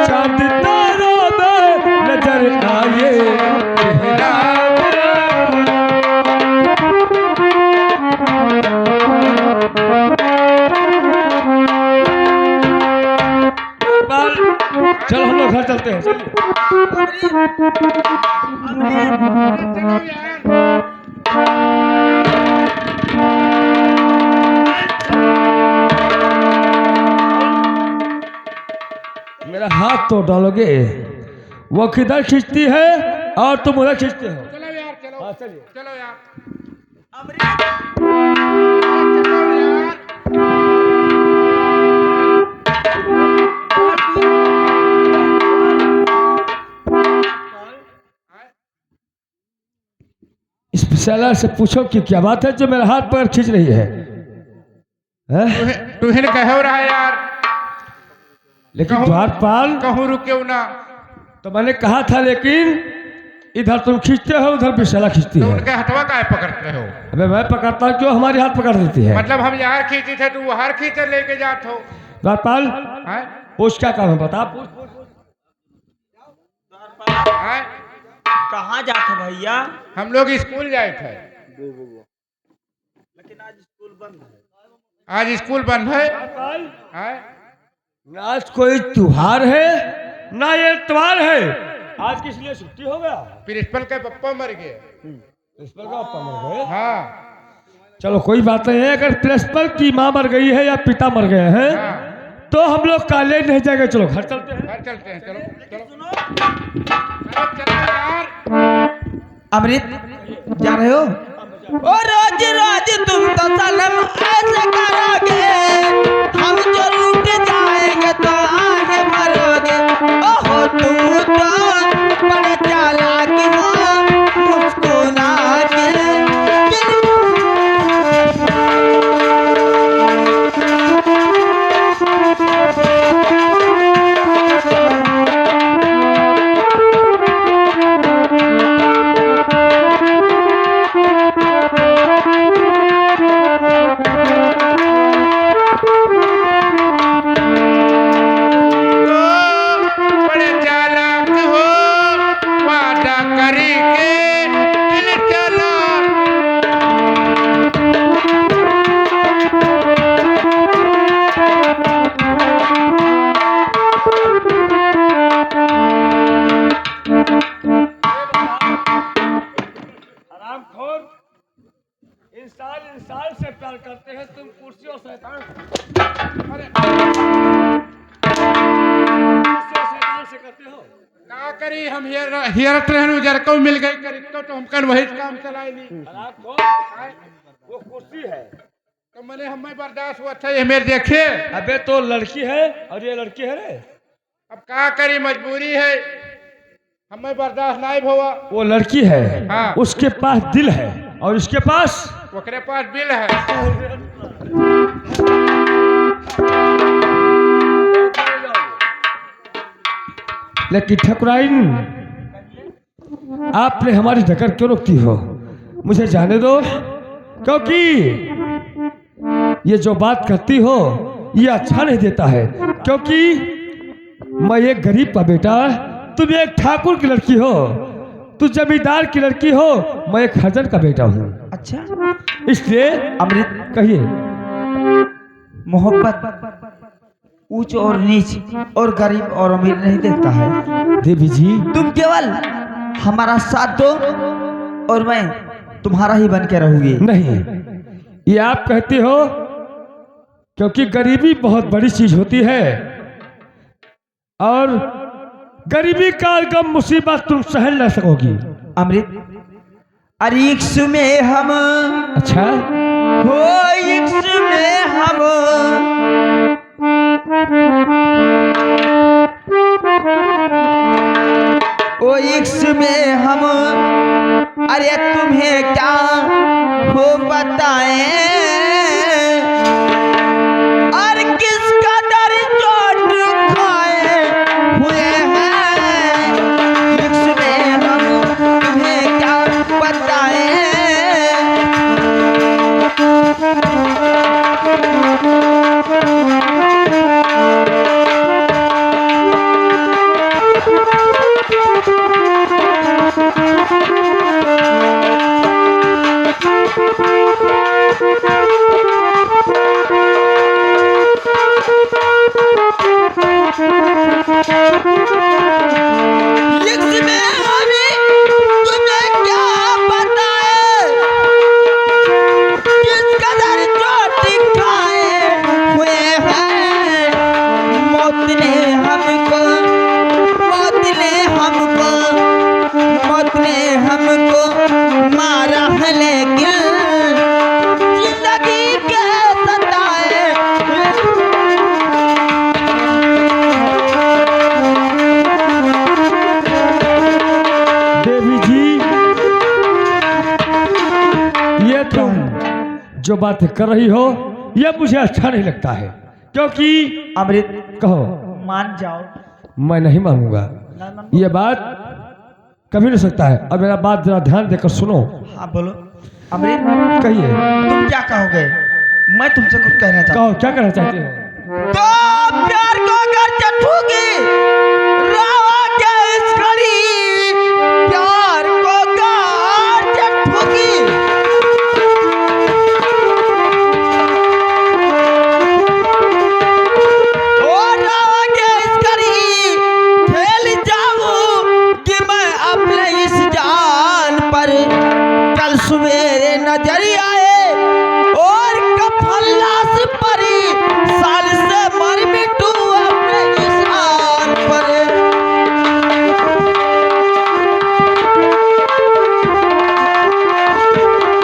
चांदी तारों में नजर आए चेहरा चलो हम लोग घर चलते हैं। मेरा हाथ तो डालोगे वो किधर खींचती है और तुम उधर खींचते हो। चलो यार चलो। हाँ, चलिए। चलो यार। इस सेलर से पूछो कि क्या बात है जो मेरा हाथ पकड़ खींच रही है, हैं? तुहिन कहो रहा यार। लेकिन द्वारपाल कहूँ रुके ना। तो मैंने कहा था लेकिन इधर तुम खींचते हो उधर विशाला खींचती तो है। उनके हथवा काहे पकड़ते हो? अबे मैं पकड़ता हूँ क्यों हमारे हाथ पकड़ देती है। मतलब हम यार खींची थे तू हर खींचे लेके जात हो। द्वारपाल हैं? पूछ क्या काम है बता। हैं? कहाँ जाते भैया? हम लोग स्कूल जाए थे। लेकिन आज स्कूल बंद है। आज स्कूल बंद है। हैं? आज कोई त्योहार है ना ये इतवार है, आज किस लिए छुट्टी हो गया। प्रिंसिपल के पप्पा मर गए। प्रिंसिपल का पापा मर गए। हाँ चलो कोई बात नहीं है, अगर प्रिंसिपल की माँ मर गई है या पिता मर गए हैं हाँ। तो हम लोग कॉलेज नहीं जाएंगे। चलो घर चलते हैं। घर चलते हैं। चलो चलो। अरे चलो यार। अमृत जा रहे हो? ओ रोज रोज तुम तो सनम ऐसे करोगे, हम जो लूट जाएंगे तो आगे मरोगे। ओहो तुम तो बड़े चालाक हो, मुस्कुरा के बड़े चालाक हो, वादा करी के दिल चला। हरामखोर, इंसान से प्यार करते हैं तुम कुर्सियों शैतान से करते हो। का करी हम हियर ट्रेन उजर को मिल गई करी तो हम कर वही काम चलाए नहीं। हरामखोर, वो कुर्सी है। तो मैंने हमें बर्दाश्त हुआ था ये मेरे देखे। अबे तो लड़की है और ये लड़की है रे। अब का करी मजबूरी है, हमें बर्दाश्त नहीं हुआ। वो लड़की है हाँ। उसके पास दिल है और इसके पास ओकरे पास बिल है। लेकिन ठकुराइन आपने हमारी ढकर क्यों रोकती हो? मुझे जाने दो, क्योंकि ये जो बात करती हो ये अच्छा नहीं देता है। क्योंकि मैं एक गरीब का बेटा, तुम एक ठाकुर की लड़की हो, तू जमींदार की लड़की हो, मैं एक हरजन का बेटा हूँ। अच्छा इसलिए अमृत, कहिए। मोहब्बत ऊंच और नीच और गरीब और अमीर नहीं देखता है। देवी जी तुम केवल हमारा साथ दो और मैं तुम्हारा ही बन के रहूंगी। नहीं, ये आप कहती हो क्योंकि गरीबी बहुत बड़ी चीज होती है और गरीबी का गम मुसीबत तुम सहन न सकोगी। अमृत, अरे इक्स में हम अच्छा हो, इक्स में हम इश्क में हम, अरे तुम्हें क्या हो बताएं, और किस कदर चोट खाए हुए हैं, इश्क में हम तुम्हें क्या बताएं। इसमें हमें तुम्हें क्या बताएं, किस कदर चोट खाए हुए हैं, मौत ने हमको, मौत ने हमको, मौत ने हमको मारा है, लेकिन जिंदगी के सताए। देवी जी, ये तुम जो बातें कर रही हो ये मुझे अच्छा नहीं लगता है, क्योंकि अमृत कहो मान जाओ। मैं नहीं मानूंगा। ये बात कभी नहीं सकता है। और मेरा बात जरा ध्यान देकर सुनो। हाँ बोलो अमृत, कहिए। तुम क्या कहोगे? मैं तुमसे कुछ कहना चाहता हूँ। कहो, क्या कहना चाहते हो? तो प्यार को अगर चठूगी राजा इस घड़ी, प्यार को अगर चठूगी, और राजा इस घड़ी खेल जाऊं कि मैं अपने इस जान पर, कल सवेरे नजर आए और कफल्लास परी, साल से मर मिटू अपने इस आन पर।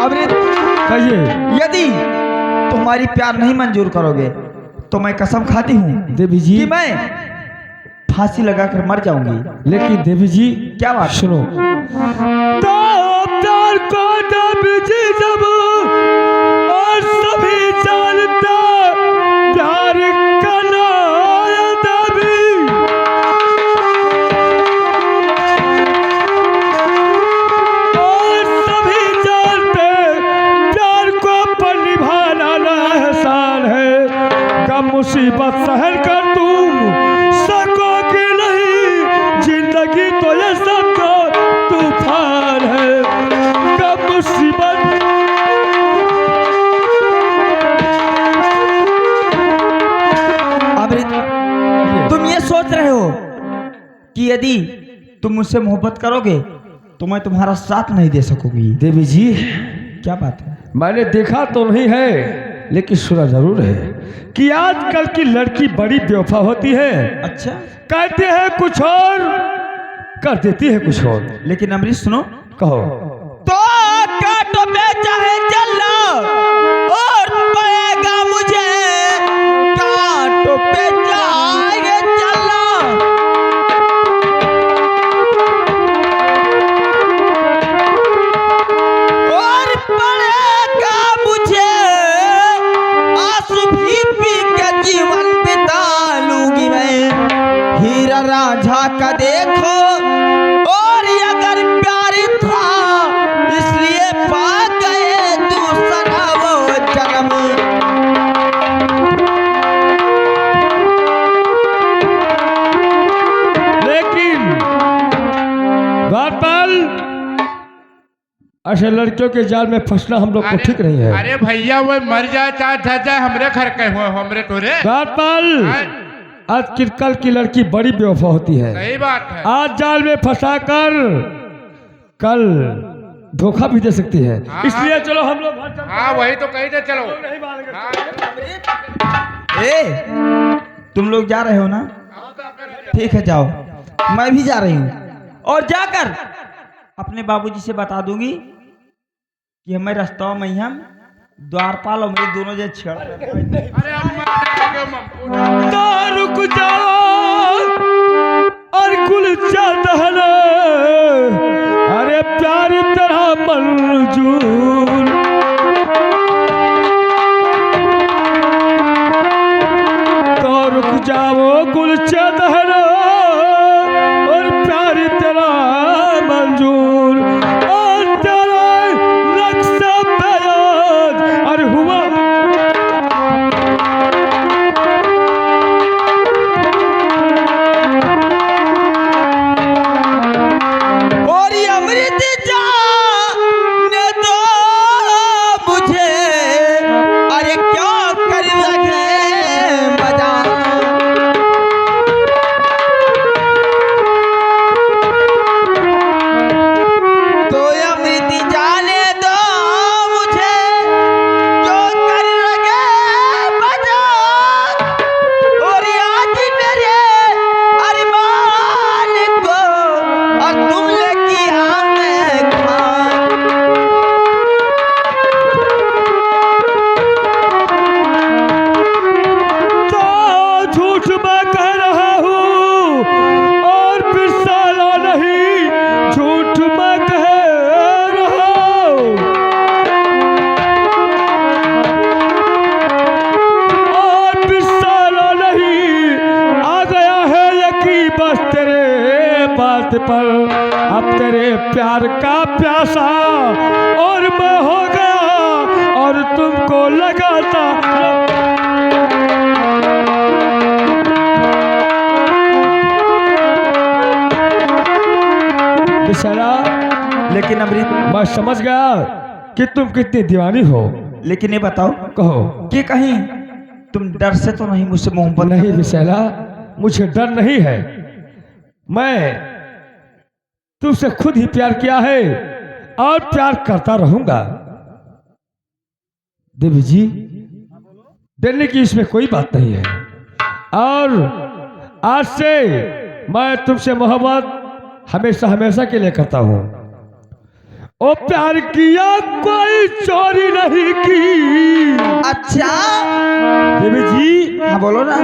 अमृत, कहिए। यदि तुम्हारी प्यार नहीं मंजूर करोगे तो मैं कसम खाती हूँ देवी जी, कि मैं फांसी लगाकर मर जाऊंगी। लेकिन देवी जी क्या बात? सुनो। तो प्यार को देवी जी जब और सभी जानता प्यार करना देवी, और सभी जानते प्यार को पर निभाना ना एहसान है। कम मुसीबत सहन कर तुम सकोगे नहीं, जिंदगी तो ये सबका तूफान है। कम मुसीबत अमृत, तुम ये सोच रहे हो कि यदि तुम मुझसे मोहब्बत करोगे तो मैं तुम्हारा साथ नहीं दे सकूंगी। देवी जी, क्या बात है? मैंने देखा तो नहीं है, लेकिन सुना जरूर है कि आजकल की लड़की बड़ी बेवफा होती है। अच्छा, कहते हैं कुछ और, कर देती है कुछ और। लेकिन अमृत सुनो, कहो। तो कांटों पे चाहे चलना और पाएगा मुझे, कांटों पे चाहे चलना, और पड़ेगा मुझे, आंसू भी पी के जीवन बिता लूंगी मैं। हीरा रांझा का देखो, और अगर प्यार था इसलिए पा गए दूसरा वो जन्म। लेकिन बातपाल, ऐसे लड़कियों के जाल में फंसना हम लोग को ठीक नहीं है। अरे भैया वो मर जाए चाहे धस जाए, हमरे घर के हुए हमरे टोरे। बातपाल, आज कल की लड़की बड़ी बेवफा होती है। सही बात है। आज जाल में फंसाकर कल धोखा भी दे सकती है। हाँ, इसलिए चलो हम लोग घर चलते हैं। हाँ वही तो कही थे, चलो। नहीं मानेंगे। हाँ। ए, तुम लोग जा रहे हो ना? ठीक है जाओ, मैं भी जा रही हूँ, और जाकर अपने बाबूजी से बता दूंगी कि हमें रास्ता में हम द्वारपाल और मेरे दोनों जैसे छेड़ रहे हैं। अरे अम्मा, तो रुक जाओ और कुल दहले बस तेरे बात पर, अब तेरे प्यार का प्यासा और मैं हो गया और तुमको लगाता। बेचारा, लेकिन अमृत, मैं समझ गया कि तुम कितनी दीवानी हो। लेकिन ये बताओ कहो। कि कहीं तुम डर से तो नहीं मुझसे मोहब्बत? नहीं विशाला, मुझे डर नहीं है। मैं तुमसे खुद ही प्यार किया है और प्यार करता रहूंगा। देवी जी, डरने की इसमें कोई बात नहीं है। और आज से मैं तुमसे मोहब्बत हमेशा हमेशा के लिए करता हूँ। ओ प्यार किया कोई चोरी नहीं की। अच्छा देवी जी, हाँ बोलो ना।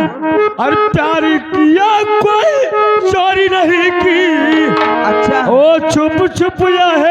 और प्यार किया कोई चोरी नहीं की। अच्छा ओ छुप छुप यह है